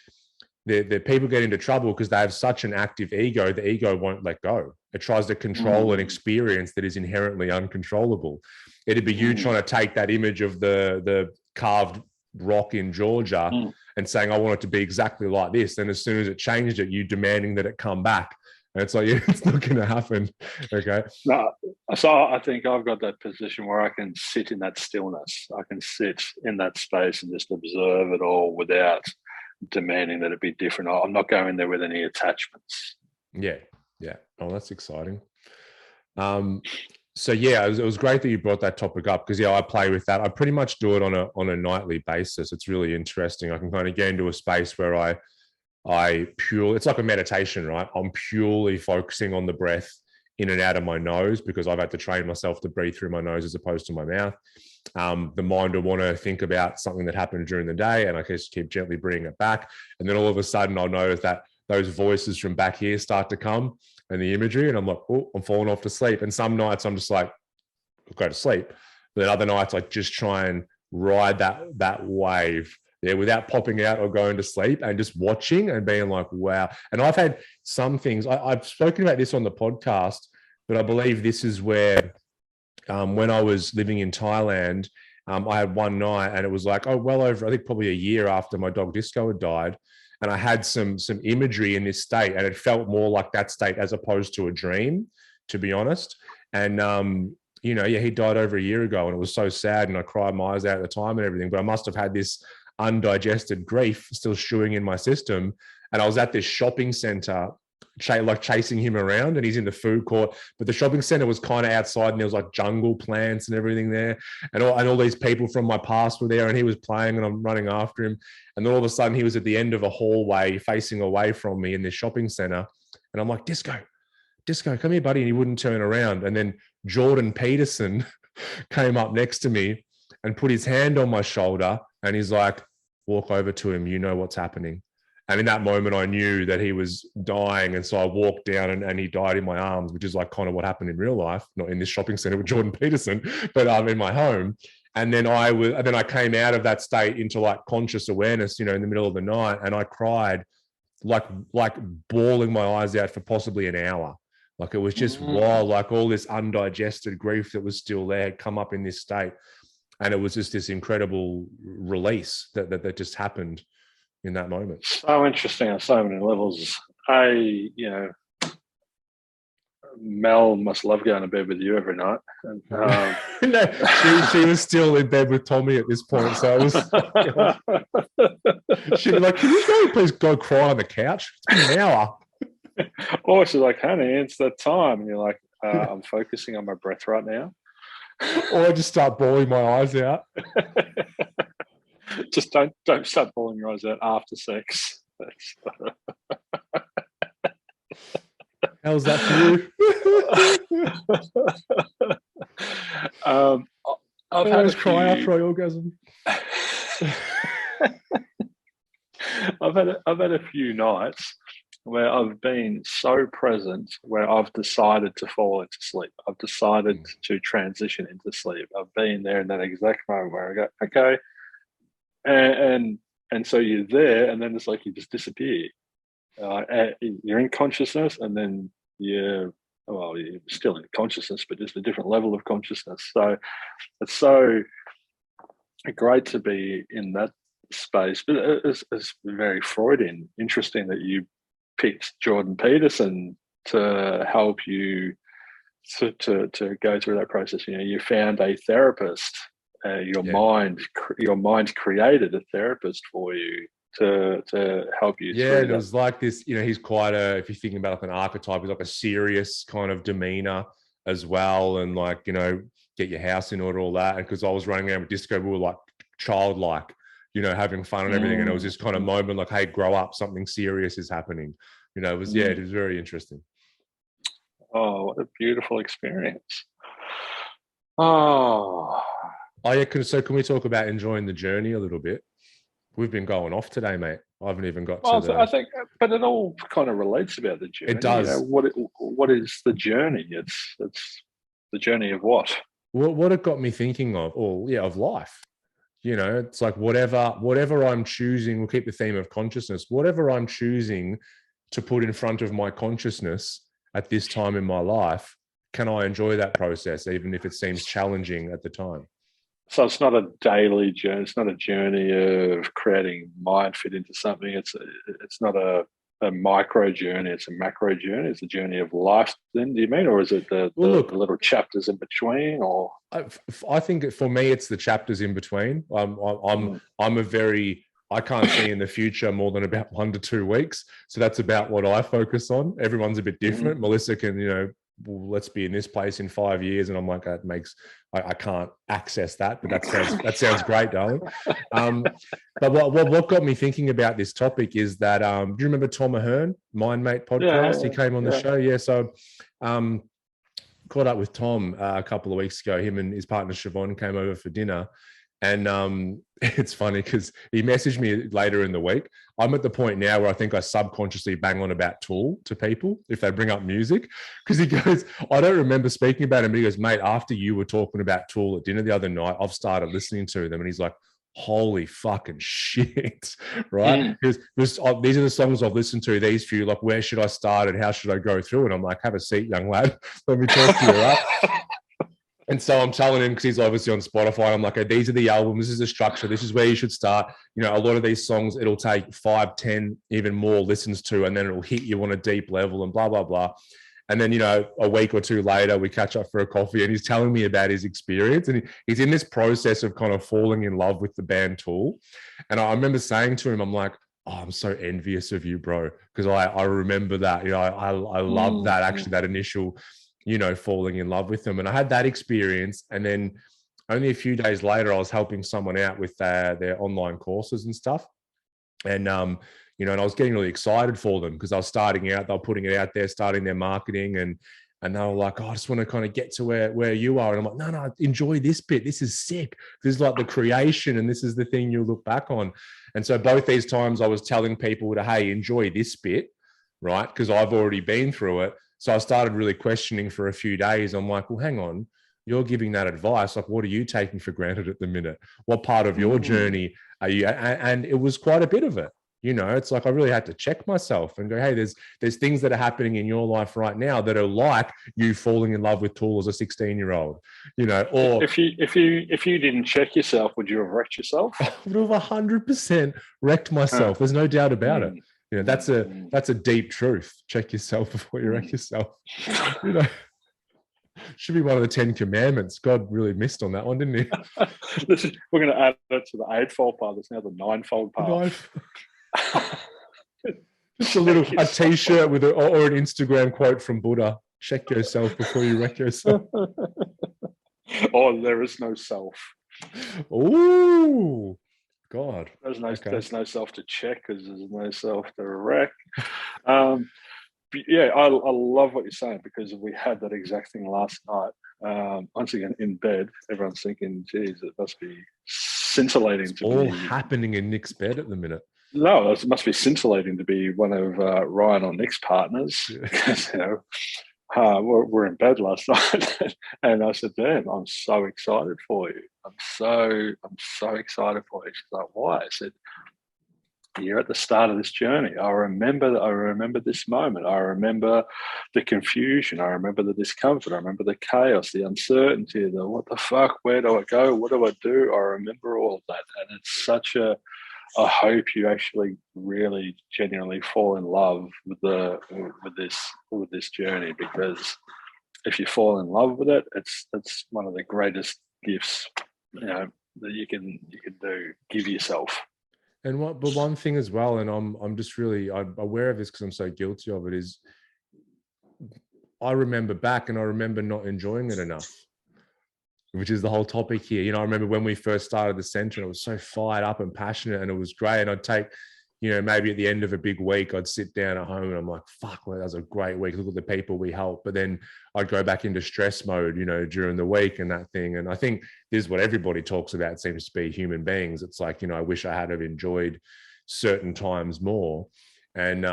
the people get into trouble because they have such an active ego, the ego won't let go. It tries to control an experience that is inherently uncontrollable. It'd be you trying to take that image of the carved rock in Georgia and saying, I want it to be exactly like this. And as soon as it changed it, you demanding that it come back. And it's like, it's not going to happen. Okay. No, so I think I've got that position where I can sit in that stillness. I can sit in that space and just observe it all without demanding that it be different. I'm not going there with any attachments. Yeah. Oh, that's exciting. So yeah, it was great that you brought that topic up because I play with that. I pretty much do it on a nightly basis. It's really interesting. I can kind of get into a space where it's like a meditation, right? I'm purely focusing on the breath in and out of my nose because I've had to train myself to breathe through my nose as opposed to my mouth. the mind will want to think about something that happened during the day, and I just keep gently bringing it back. And then all of a sudden I'll notice that those voices from back here start to come and the imagery, and I'm like, oh, I'm falling off to sleep. And some nights I'm just like, I'll go to sleep. But then other nights I just try and ride that wave without popping out or going to sleep, and just watching and being like, wow. And I've had some things, I've spoken about this on the podcast, but I believe this is where when I was living in Thailand, I had one night, and it was like, well over, I think probably a year after my dog Disco had died. And I had some imagery in this state, and it felt more like that state as opposed to a dream, to be honest. And, he died over a year ago, and it was so sad, and I cried my eyes out at the time and everything, but I must have had this undigested grief still stewing in my system. And I was at this shopping center, chasing him around, and he's in the food court, but the shopping center was kind of outside, and there was like jungle plants and everything there, and all these people from my past were there, and he was playing, and I'm running after him. And then all of a sudden he was at the end of a hallway facing away from me in this shopping center, and I'm like, Disco, come here, buddy. And he wouldn't turn around. And then Jordan Peterson came up next to me and put his hand on my shoulder, and he's like, walk over to him, you know what's happening. And in that moment, I knew that he was dying. And so I walked down, and he died in my arms, which is like kind of what happened in real life, not in this shopping center with Jordan Peterson, but in my home. And then I came out of that state into like conscious awareness, in the middle of the night. And I cried like bawling my eyes out for possibly an hour. Like it was just wild, like all this undigested grief that was still there had come up in this state. And it was just this incredible release that just happened in that moment. So interesting on so many levels. Mel must love going to bed with you every night. And, no, she was still in bed with Tommy at this point, so it was. She'd be like, "Can you please go cry on the couch? It's been an hour." Or she's like, "Honey, it's that time," and you're like, "I'm focusing on my breath right now." Or I just start bawling my eyes out. Just don't start bawling your eyes out after sex. How's that for you? I've had a cry after I orgasm. I've had a few nights where I've been so present, where I've decided to fall into sleep. I've decided to transition into sleep. I've been there in that exact moment where I go, okay, and so you're there, and then it's like you just disappear. You're in consciousness, and then you're still in consciousness, but just a different level of consciousness. So it's so great to be in that space. But it's very Freudian. Interesting that you picked Jordan Peterson to help you to go through that process. You found a therapist. Your mind created a therapist for you to help you. Yeah, it was like this. He's quite if you're thinking about like an archetype, he's like a serious kind of demeanor as well, and like get your house in order, all that. And because I was running around with Disco, we were like childlike, having fun and everything. And it was this kind of moment like, hey, grow up, something serious is happening. It was it was very interesting. Oh, what a beautiful experience. Oh yeah. So can we talk about enjoying the journey a little bit? We've been going off today, mate. I haven't even got to I think, but it all kind of relates about the journey. It does. What is the journey? It's the journey of what? What it got me thinking of, of life. It's like whatever I'm choosing, we'll keep the theme of consciousness, whatever I'm choosing to put in front of my consciousness at this time in my life, can I enjoy that process, even if it seems challenging at the time? So it's not a daily journey. It's not a journey of creating Myndfit into something. It's not a micro journey. It's a macro journey. It's a journey of life. Then, do you mean, or is it the little chapters in between? Or I think for me, it's the chapters in between. I can't see in the future more than about 1 to 2 weeks. So that's about what I focus on. Everyone's a bit different. Melissa can, let's be in this place in 5 years. And I'm like, I can't access that, but that sounds great, darling. But what got me thinking about this topic is that, do you remember Tom Ahern, Mindmate podcast? Yeah. He came on the show. Yeah. So, caught up with Tom a couple of weeks ago. Him and his partner Siobhan came over for dinner. And it's funny because he messaged me later in the week. I'm at the point now where I think I subconsciously bang on about Tool to people if they bring up music. Because he goes, I don't remember speaking about him, but he goes, mate, after you were talking about Tool at dinner the other night, I've started listening to them. And he's like, holy fucking shit, right? Because these are the songs I've listened to, these few, like, where should I start and how should I go through? And I'm like, have a seat, young lad. Let me talk to you, right? And so I'm telling him, because he's obviously on Spotify, I'm like, these are the albums, this is the structure, this is where you should start. You know, a lot of these songs, it'll take 5, 10, even more listens to, and then it'll hit you on a deep level and blah, blah, blah. And then, you know, a week or two later, we catch up for a coffee and he's telling me about his experience. And he's in this process of kind of falling in love with the band Tool. And I remember saying to him, I'm like, oh, I'm so envious of you, bro. Because I remember that, you know, I love that, actually, that initial, you know, falling in love with them. And I had that experience. And then only a few days later, I was helping someone out with their online courses and stuff. And, you know, and I was getting really excited for them because I was starting out, they were putting it out there, starting their marketing, and they were like, oh, I just want to kind of get to where you are. And I'm like, no, enjoy this bit. This is sick. This is like the creation, and this is the thing you'll look back on. And so both these times I was telling people to, hey, enjoy this bit, right? Because I've already been through it. So I started really questioning for a few days. I'm like, well, hang on, you're giving that advice. Like, what are you taking for granted at the minute? What part of your journey are you? And it was quite a bit of it. You know, it's like I really had to check myself and go, hey, there's things that are happening in your life right now that are like you falling in love with Tool as a 16-year-old. You know, or if you didn't check yourself, would you have wrecked yourself? I would have 100% wrecked myself. There's no doubt about it. You know, that's a deep truth. Check yourself before you wreck yourself. You know, should be one of the 10 commandments. God really missed on that one, didn't he? We're going to add it to the 8-fold path. It's now the 9-fold path. Just a t-shirt with or an Instagram quote from Buddha. Check yourself before you wreck yourself. Oh, there is no self. Oh, God. There's no self to check because there's no self to wreck. Yeah, I love what you're saying because we had that exact thing last night. Once again, in bed, everyone's thinking, geez, it must be scintillating. It's all happening in Nick's bed at the minute. No, it must be scintillating to be one of Ryan or Nick's partners because, you know, we're in bed last night, and I said, "Damn, I'm so excited for you. I'm so excited for you." She's like, "Why?" I said, "You're at the start of this journey. I remember this moment. I remember the confusion. I remember the discomfort. I remember the chaos, the uncertainty, the what the fuck, where do I go? What do I do? I remember all of that, and it's such a I hope you actually really genuinely fall in love with this journey, because if you fall in love with it, it's one of the greatest gifts, you know, that you can do. Give yourself. And but one thing as well, and I'm just really I'm aware of this because I'm so guilty of it, is I remember back and I remember not enjoying it enough, which is the whole topic here. You know, I remember when we first started the center, it was so fired up and passionate and it was great. And I'd take, you know, maybe at the end of a big week, I'd sit down at home and I'm like, fuck, well, that was a great week. Look at the people we helped. But then I'd go back into stress mode, you know, during the week and that thing. And I think this is what everybody talks about. It seems to be human beings. It's like, you know, I wish I had have enjoyed certain times more. And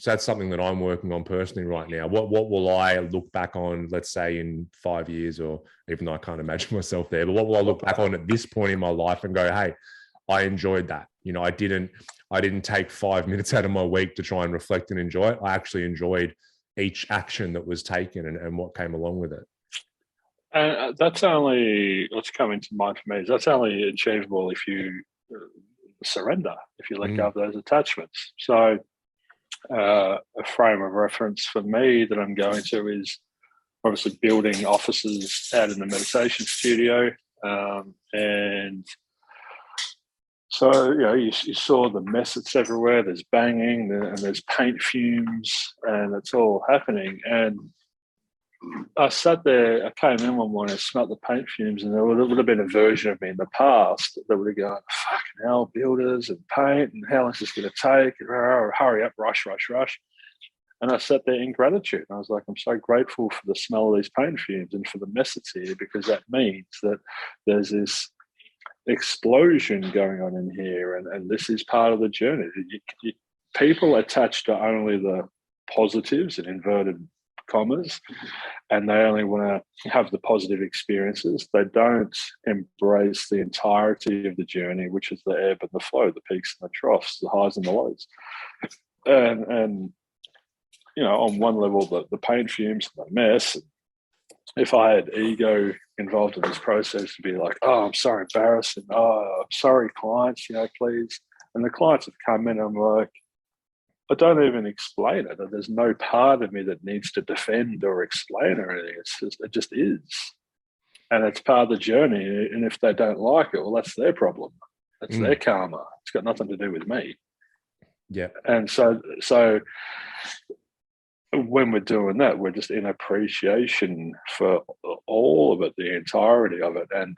so that's something that I'm working on personally right now. What will I look back on, let's say in 5 years, or even though I can't imagine myself there, but what will I look back on at this point in my life and go, hey, I enjoyed that. You know, I didn't take 5 minutes out of my week to try and reflect and enjoy it. I actually enjoyed each action that was taken and what came along with it. And that's only, what's coming to mind for me, is that's only achievable if you surrender, if you let go of those attachments. So a frame of reference for me that I'm going to is obviously building offices out in the meditation studio. And so, you know, you saw the mess that's everywhere. There's banging and there's paint fumes and it's all happening. And I sat there, I came in one morning, I smelled the paint fumes, and there would have been a version of me in the past that would have gone, fucking hell, builders and paint, and how long is this going to take? Hurry up, rush. And I sat there in gratitude. And I was like, I'm so grateful for the smell of these paint fumes and for the mess that's here, because that means that there's this explosion going on in here, and this is part of the journey. People attach to only the positives in inverted commas, and they only want to have the positive experiences. They don't embrace the entirety of the journey, which is the ebb and the flow, the peaks and the troughs, the highs and the lows. And you know, on one level, the paint fumes and the mess. If I had ego involved in this process, to be like, oh, I'm sorry, embarrassing. Oh, I'm sorry, clients, you know, please. And the clients have come in, I'm like, I don't even explain it. There's no part of me that needs to defend or explain or anything. It just is. And it's part of the journey. And if they don't like it, well, that's their problem. That's their karma. It's got nothing to do with me. Yeah. And so when we're doing that, we're just in appreciation for all of it, the entirety of it, and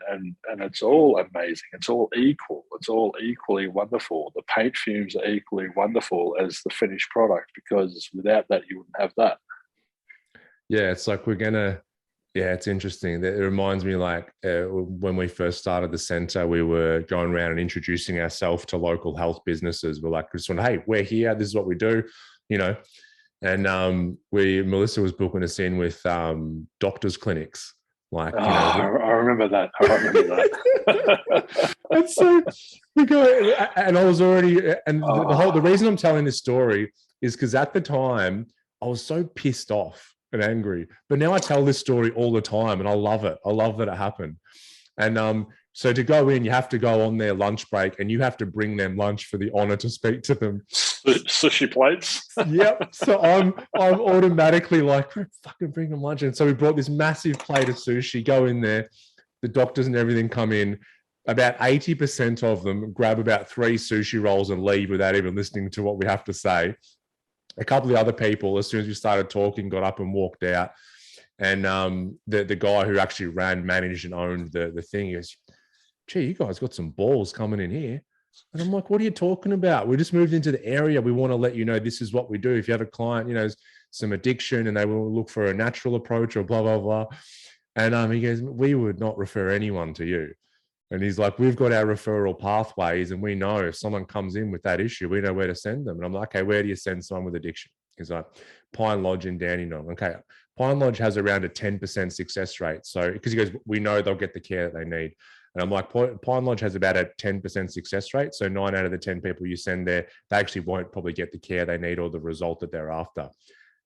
it's all amazing. It's all equal. It's all equally wonderful. The paint fumes are equally wonderful as the finished product, because without that, you wouldn't have that. Yeah, it's like it's interesting. It reminds me, like, when we first started the center, we were going around and introducing ourselves to local health businesses. We're like, hey, we're here. This is what we do, you know. And Melissa was booking us in with doctors' clinics. Like, I remember that. I remember that. And so we go, and I was already, and the reason I'm telling this story is because at the time I was so pissed off and angry. But now I tell this story all the time, and I love it. I love that it happened. And so to go in, you have to go on their lunch break, and you have to bring them lunch for the honor to speak to them. Sushi plates. Yep. So I'm automatically like, fucking bring them lunch. And so we brought this massive plate of sushi, go in there, the doctors and everything come in. About 80% of them grab about 3 sushi rolls and leave without even listening to what we have to say. A couple of the other people, as soon as we started talking, got up and walked out. And the guy who actually managed and owned the thing, he goes, gee, you guys got some balls coming in here. And I'm like, what are you talking about? We just moved into the area. We want to let you know this is what we do. If you have a client, you know, some addiction and they will look for a natural approach or blah, blah, blah. And he goes, we would not refer anyone to you. And he's like, we've got our referral pathways, and we know if someone comes in with that issue, we know where to send them. And I'm like, okay, where do you send someone with addiction? He's like, Pine Lodge in Dandenong. Okay, Pine Lodge has around a 10% success rate. So, because he goes, we know they'll get the care that they need. And I'm like, Pine Lodge has about a 10% success rate. So 9 out of the 10 people you send there, they actually won't probably get the care they need or the result that they're after.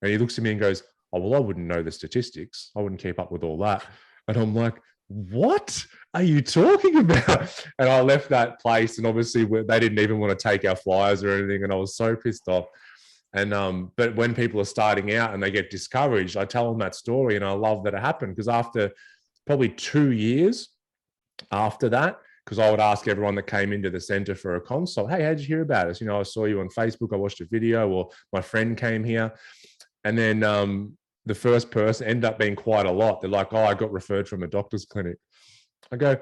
And he looks at me and goes, oh, well, I wouldn't know the statistics. I wouldn't keep up with all that. And I'm like, what are you talking about? And I left that place, and obviously they didn't even want to take our flyers or anything. And I was so pissed off. And but when people are starting out and they get discouraged, I tell them that story, and I love that it happened, because after probably 2 years after that, because I would ask everyone that came into the center for a consult, hey, how'd you hear about us? You know, I saw you on Facebook, I watched a video, or my friend came here. And then the first person ended up being quite a lot. They're like, oh, I got referred from a doctor's clinic. I go,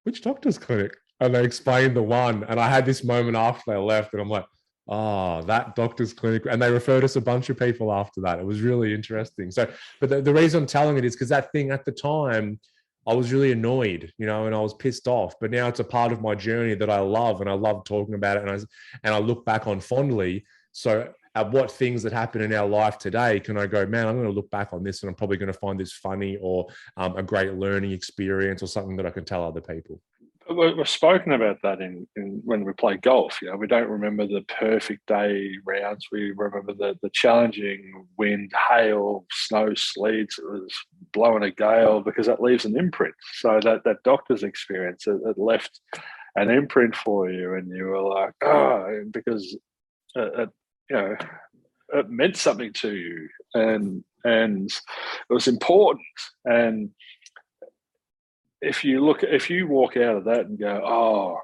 which doctor's clinic? And they explained the one. And I had this moment after they left, and I'm like, oh, that doctor's clinic. And they referred us a bunch of people after that. It was really interesting. So, but the reason I'm telling it is because that thing at the time, I was really annoyed, you know, and I was pissed off. But now it's a part of my journey that I love, and I love talking about it. And I look back on fondly. So at what things that happen in our life today can I go, man, I'm going to look back on this, and I'm probably going to find this funny, or a great learning experience, or something that I can tell other people. We've spoken about that in when we play golf. You know, we don't remember the perfect day rounds. We remember the challenging wind, hail, snow, sleet. It was blowing a gale, because that leaves an imprint. So that doctor's experience, it left an imprint for you, and you were like, oh, because you know, it meant something to you, and it was important. And if you walk out of that and go, oh,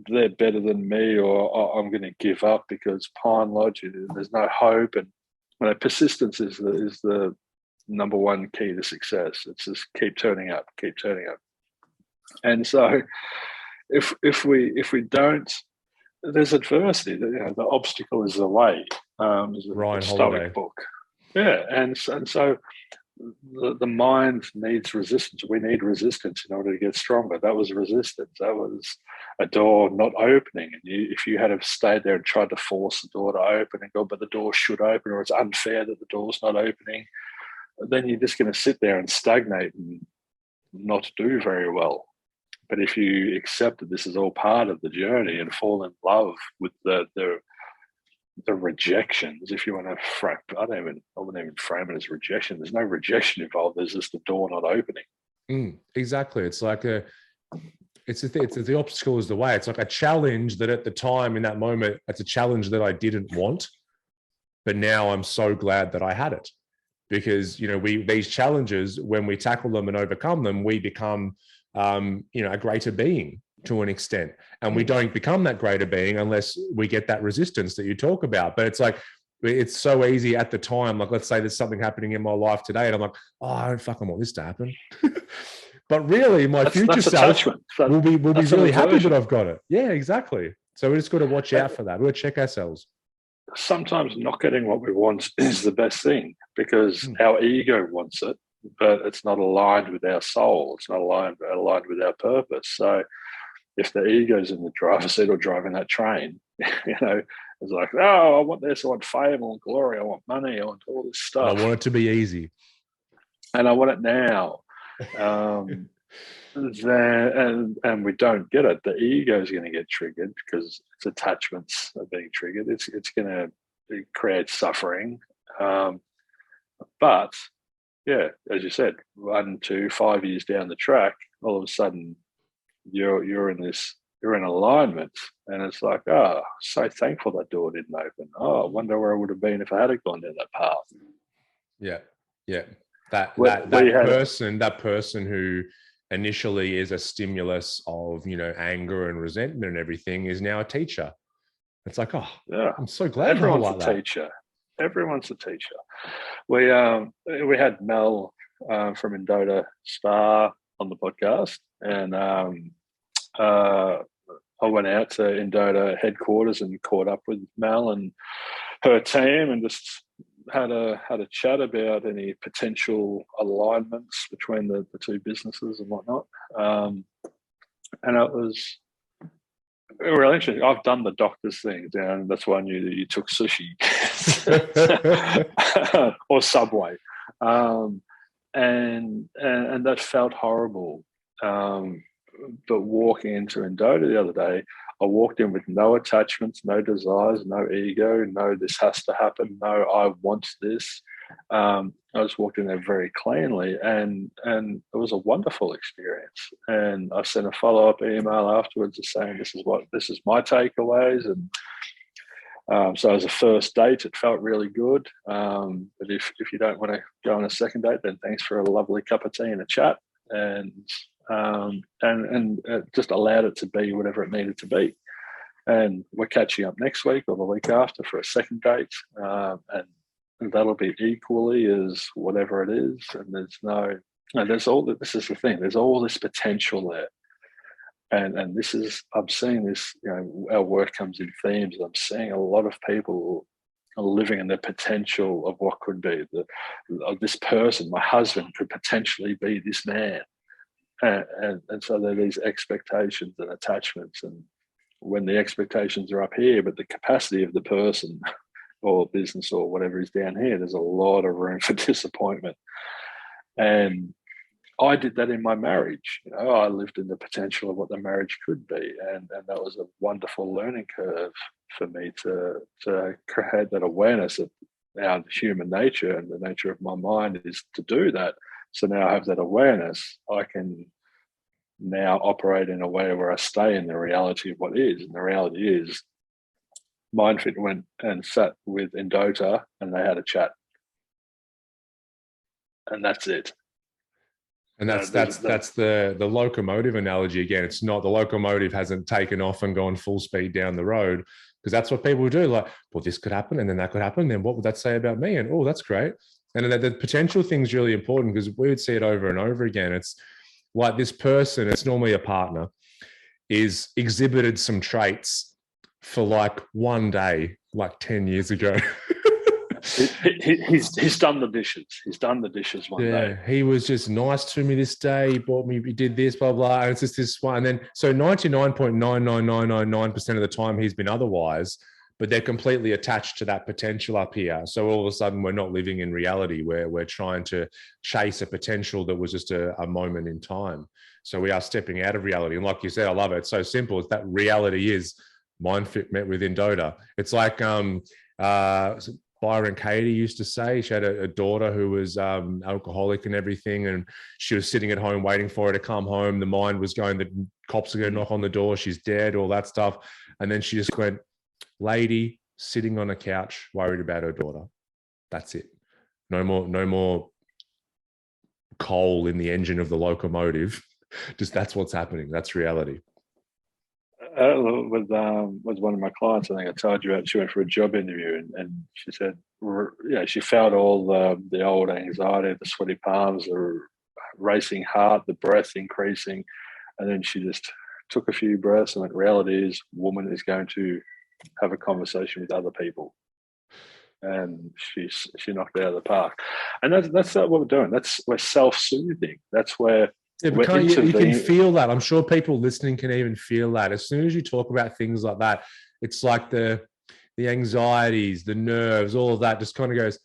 they're better than me, or oh, I'm going to give up because Pine Lodge, there's no hope, and you know, persistence is the number one key to success. It's just keep turning up. And so, if we don't, there's adversity. You know, the obstacle is the way. Is a Ryan Stoic Holiday. book. Yeah, and so the mind needs resistance. We need resistance in order to get stronger. That was resistance. That was a door not opening. And if you had have stayed there and tried to force the door to open and go, but the door should open, or it's unfair that the door's not opening, then you're just going to sit there and stagnate and not do very well. But if you accept that this is all part of the journey and fall in love with the rejections, if you want to frame, I wouldn't even frame it as rejection. There's no rejection involved. There's just the door not opening. Exactly. It's like it's the obstacle is the way. It's like a challenge that at the time in that moment, it's a challenge that I didn't want, but now I'm so glad that I had it, because these challenges, when we tackle them and overcome them, we become a greater being to an extent. And we don't become that greater being unless we get that resistance that you talk about. But it's like, it's so easy at the time. Like, let's say there's something happening in my life today and I'm like, oh, I don't fucking want this to happen. But really, my future self will be really happy that I've got it. Yeah, exactly. So we just got to watch out for that. We've got to check ourselves. Sometimes not getting what we want is the best thing, because our ego wants it, but it's not aligned with our soul. It's not aligned with our purpose. So if the ego's in the driver's seat or driving that train, it's like, oh, I want this, I want fame, I want glory, I want money, I want all this stuff. And I want it to be easy. And I want it now. And we don't get it. The ego is going to get triggered because its attachments are being triggered. It's going to create suffering. But yeah, as you said, 1, 2, 5 years down the track, all of a sudden you're in alignment, and it's like, oh, so thankful that door didn't open. Oh, I wonder where I would have been if I had gone down that path. Yeah. That person who initially is a stimulus of anger and resentment and everything is now a teacher. It's like, oh yeah, I'm so glad everyone's a teacher. Everyone's a teacher. We had Mel from Indota Spa on the podcast, and I went out to Indota headquarters and caught up with Mel and her team, and just had a chat about any potential alignments between the two businesses and whatnot. And it was really interesting. I've done the doctor's thing, and that's why I knew that you took sushi or Subway, and that felt horrible. But walking into Indota the other day, I walked in with no attachments, no desires, no ego, no this has to happen, no I want this. I just walked in there very cleanly, and it was a wonderful experience. And I sent a follow-up email afterwards saying this is my takeaways. And so as a first date, it felt really good. But if you don't want to go on a second date, then thanks for a lovely cup of tea and a chat. And it just allowed it to be whatever it needed to be. And we're catching up next week or the week after for a second date, and that'll be equally as whatever it is. And this is the thing. There's all this potential there, and I'm seeing this. Our work comes in themes. And I'm seeing a lot of people are living in the potential of what could be. This person, my husband, could potentially be this man. And so there are these expectations and attachments, and when the expectations are up here, but the capacity of the person or business or whatever is down here, there's a lot of room for disappointment. And I did that in my marriage. I lived in the potential of what the marriage could be, and that was a wonderful learning curve for me to create that awareness of our human nature, and the nature of my mind is to do that. So now I have that awareness. I can now operate in a way where I stay in the reality of what is. And the reality is, Myndfit went and sat with Indota and they had a chat. And that's it. And that's the locomotive analogy again. It's not, the locomotive hasn't taken off and gone full speed down the road, because that's what people do. Like, well, this could happen and then that could happen. Then what would that say about me? And, oh, that's great. And the potential thing is really important, because we would see it over and over again. It's like this person, it's normally a partner, is exhibited some traits for like one day, like 10 years ago. He's done the dishes. He's done the dishes one day. He was just nice to me this day. He bought me, he did this, blah, blah. And it's just this one. And then, so 99.99999% of the time he's been otherwise, but they're completely attached to that potential up here. So all of a sudden we're not living in reality where we're trying to chase a potential that was just a moment in time. So we are stepping out of reality. And like you said, I love it. It's so simple. It's that reality is Myndfit met with Indota. It's like Byron Katie used to say. She had a daughter who was alcoholic and everything, and she was sitting at home waiting for her to come home. The mind was going, the cops are going to knock on the door, she's dead, all that stuff. And then she just went, lady sitting on a couch worried about her daughter. That's it. No more coal in the engine of the locomotive. Just that's what's happening. That's reality. With one of my clients, I think I told you about, she went for a job interview, and she said, she felt all the old anxiety, the sweaty palms, the racing heart, the breath increasing, and then she just took a few breaths and went, reality is, woman is going to have a conversation with other people, and she knocked it out of the park. And that's not what we're doing. We're self-soothing. That's where you can feel that. I'm sure people listening can even feel that. As soon as you talk about things like that, it's like the anxieties, the nerves, all of that just kind of goes.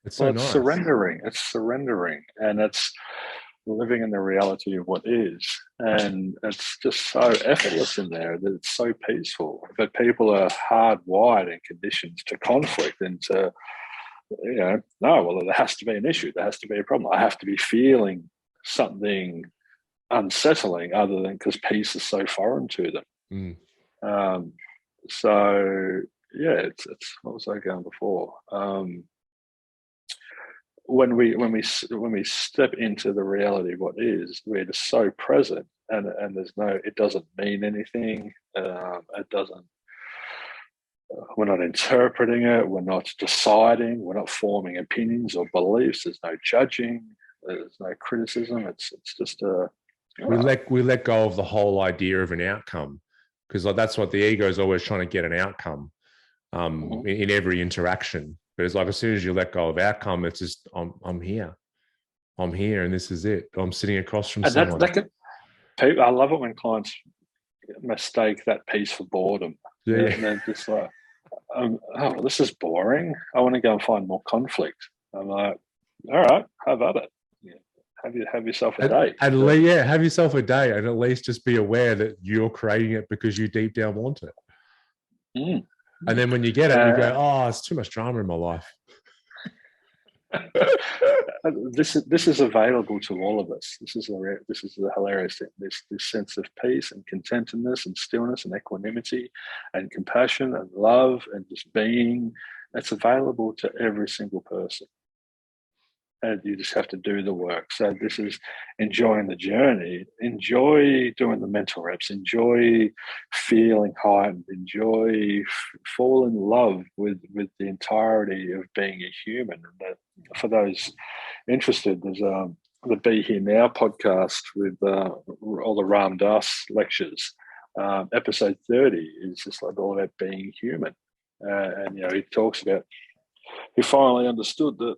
It's so nice. Surrendering. It's surrendering, and it's living in the reality of what is. And it's just so effortless in there that it's so peaceful. But people are hardwired and conditioned to conflict and to, there has to be an issue. There has to be a problem. I have to be feeling something unsettling other than because peace is so foreign to them. It's what was I going before? When we step into the reality of what is, we're just so present, and it doesn't mean anything. It doesn't. We're not interpreting it. We're not deciding. We're not forming opinions or beliefs. There's no judging. There's no criticism. It's just we let go of the whole idea of an outcome, because that's what the ego is always trying to get, an outcome in every interaction. But it's like as soon as you let go of outcome, it's just I'm here, and this is it. I'm sitting across from someone. I love it when clients mistake that peace for boredom. Yeah. And they're just like, this is boring. I want to go and find more conflict. I'm like, all right, how about it? Yeah. Have yourself a day. Have yourself a day, and at least just be aware that you're creating it because you deep down want it. And then when you get it, you go, it's too much drama in my life. This is available to all of us. This is the hilarious thing. This sense of peace and contentedness and stillness and equanimity and compassion and love and just being. That's available to every single person. And you just have to do the work. So this is enjoying the journey. Enjoy doing the mental reps. Enjoy feeling heightened. Enjoy fall in love with the entirety of being a human. And for those interested, there's the Be Here Now podcast with all the Ram Dass lectures. Episode 30 is just like all about being human. And he talks about, he finally understood that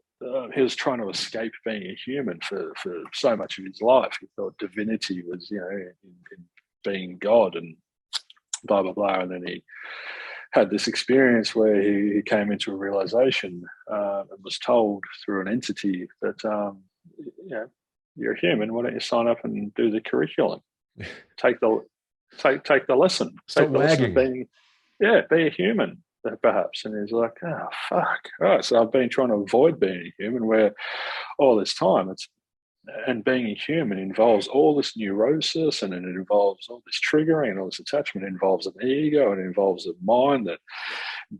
he was trying to escape being a human for so much of his life. He thought divinity was, in being God and blah, blah, blah. And then he had this experience where he came into a realization and was told through an entity that, you're a human. Why don't you sign up and do the curriculum? Take the lesson. Stop wagging. Be a human. Perhaps. And he's like, fuck. All right, so I've been trying to avoid being a human where all this time and being a human involves all this neurosis, and it involves all this triggering and all this attachment. It involves an ego, and it involves a mind that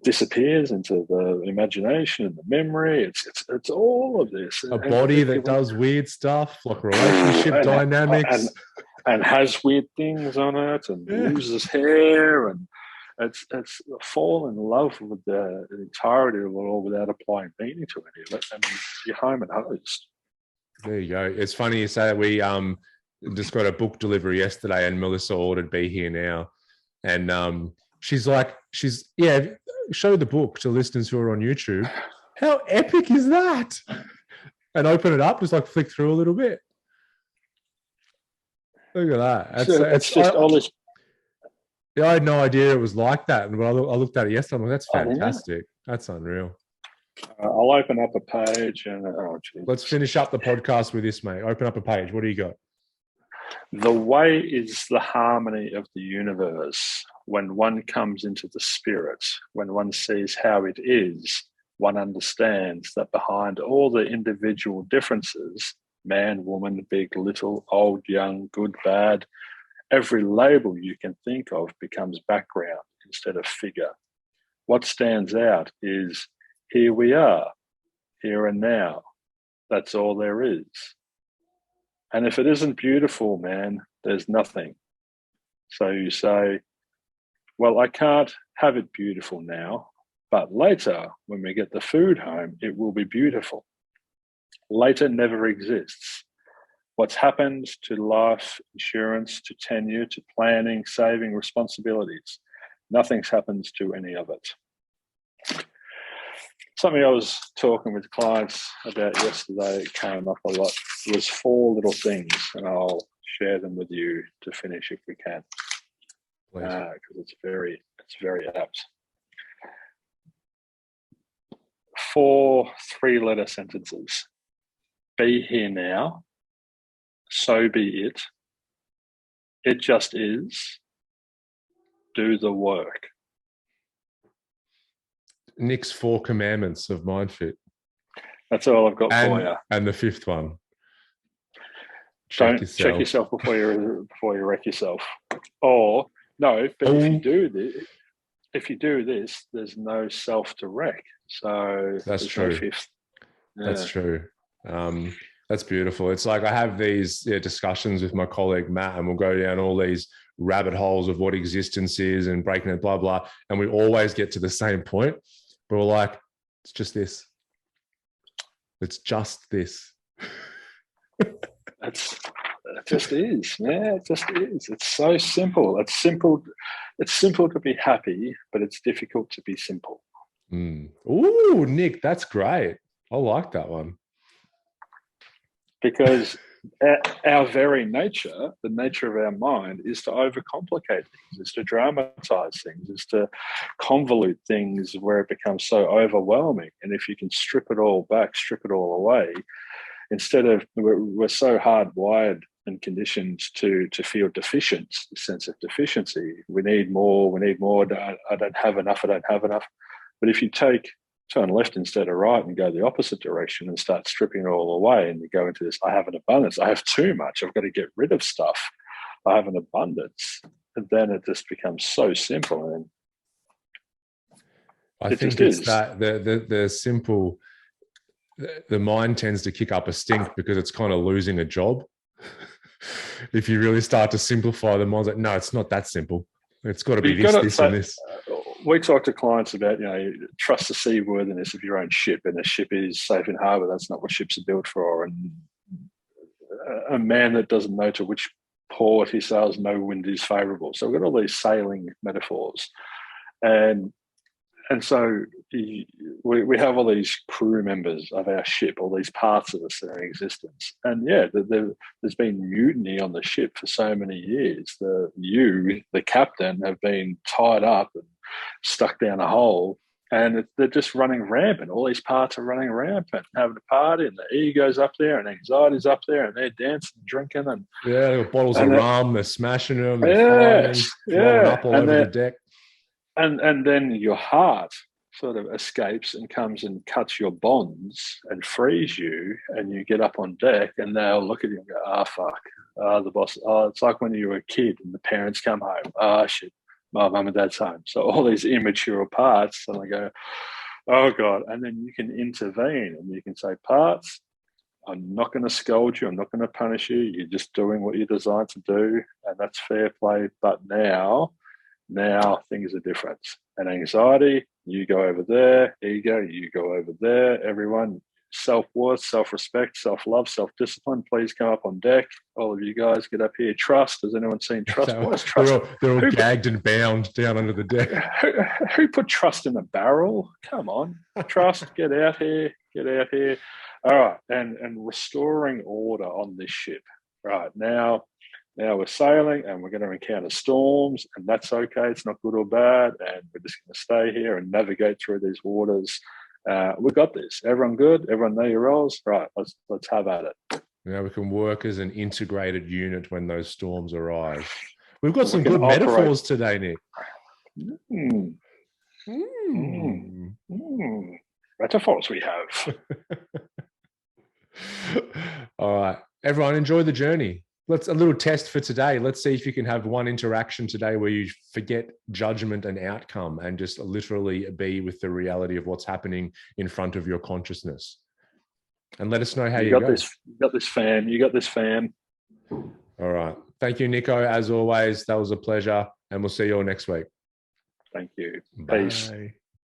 disappears into the imagination and the memory. It's all of this. A body that does weird stuff, like relationship dynamics. And has weird things on it, and loses hair, and it's fall in love with the entirety of it all without applying meaning to any of it, and you're home and hosed. There you go. It's funny you say that. We just got a book delivery yesterday, and Melissa ordered Be Here Now, and she's like, show the book to listeners who are on YouTube. How epic is that? And open it up, just like flick through a little bit. Look at that. It's just all this. Yeah, I had no idea it was like that. And when I looked at it yesterday, I'm like, that's Oh, yeah. fantastic. That's unreal. I'll open up a page and let's finish up the podcast with this, mate. Open up a page. What do you got? The way is the harmony of the universe. When one comes into the spirit, when one sees how it is, one understands that behind all the individual differences, man, woman, big, little, old, young, good, bad, every label you can think of becomes background instead of figure. What stands out is here we are, here and now. That's all there is. And if it isn't beautiful, man, there's nothing. So you say, well, I can't have it beautiful now, but later, when we get the food home, it will be beautiful. Later never exists. What's happened to life, insurance, to tenure, to planning, saving, responsibilities? Nothing's happened to any of it. Something I was talking with clients about yesterday, it came up a lot, was 4 little things, and I'll share them with you to finish if we can, because it's very apt. 4 3-letter sentences. Be here now. So be it. It just is. Do the work. Nick's 4 commandments of Myndfit. That's all I've got for you. And the 5th one. Check yourself before you wreck yourself. Or no, but if you do this, there's no self to wreck. So that's true. No 5th. Yeah. That's true. That's beautiful. It's like I have these discussions with my colleague Matt, and we'll go down all these rabbit holes of what existence is and breaking it, blah, blah. And we always get to the same point. But we're like, it's just this. It's just this. It just is. Yeah, it just is. It's so simple. It's simple. It's simple to be happy, but it's difficult to be simple. Ooh, Nick, that's great. I like that one. Because our very nature, the nature of our mind, is to overcomplicate things, is to dramatize things, is to convolute things where it becomes so overwhelming. And if you can strip it all back, strip it all away, instead of, we're so hardwired and conditioned to feel deficient, the sense of deficiency. We need more, I don't have enough. But if you turn left instead of right and go the opposite direction and start stripping it all away, and you go into this, I have an abundance, I have too much, I've got to get rid of stuff, I have an abundance, and then it just becomes so simple. And I think it's that the simple, the mind tends to kick up a stink because it's kind of losing a job. If you really start to simplify, the mind's like, no, it's not that simple. It's got to be this, and this. We talk to clients about, trust the seaworthiness of your own ship, and a ship is safe in harbour. That's not what ships are built for. And a man that doesn't know to which port he sails, no wind is favourable. So we've got all these sailing metaphors. And so we have all these crew members of our ship, all these parts of us that are in existence. And there's been mutiny on the ship for so many years. The captain, have been tied up and stuck down a hole, and they're just running rampant. All these parts are running rampant, having a party, and the ego's up there, and anxiety's up there, and they're dancing, drinking, and they've got bottles of rum, they're smashing them, they're fighting, blowing up all over the deck. And then your heart sort of escapes and comes and cuts your bonds and frees you, and you get up on deck, and they'll look at you and go, fuck. The boss, it's like when you were a kid and the parents come home. Shit, my mum and dad's home. So all these immature parts, and I go, oh God. And then you can intervene and you can say, parts, I'm not going to scold you. I'm not going to punish you. You're just doing what you're designed to do, and that's fair play. But now things are different. And anxiety, you go over there. Ego, you go over there. Everyone, self-worth, self-respect, self-love, self-discipline, please come up on deck. All of you guys get up here. Trust. Has anyone seen trust? What is trust? They're all gagged and bound down under the deck. Who put trust in a barrel? Come on. Trust, get out here. Get out here. All right. And restoring order on this ship. Right. Now we're sailing and we're going to encounter storms, and that's okay. It's not good or bad. And we're just going to stay here and navigate through these waters. We've got this. Everyone good? Everyone know your roles? Right. Let's have at it. Now we can work as an integrated unit when those storms arise. We've got some good metaphors today, Nick. Metaphors we have. All right. Everyone, enjoy the journey. Let's a little test for today. Let's see if you can have one interaction today where you forget judgment and outcome and just literally be with the reality of what's happening in front of your consciousness. And let us know how you go. You got this, fam. You got this, fam. All right. Thank you, Nico. As always, that was a pleasure. And we'll see you all next week. Thank you. Bye. Peace.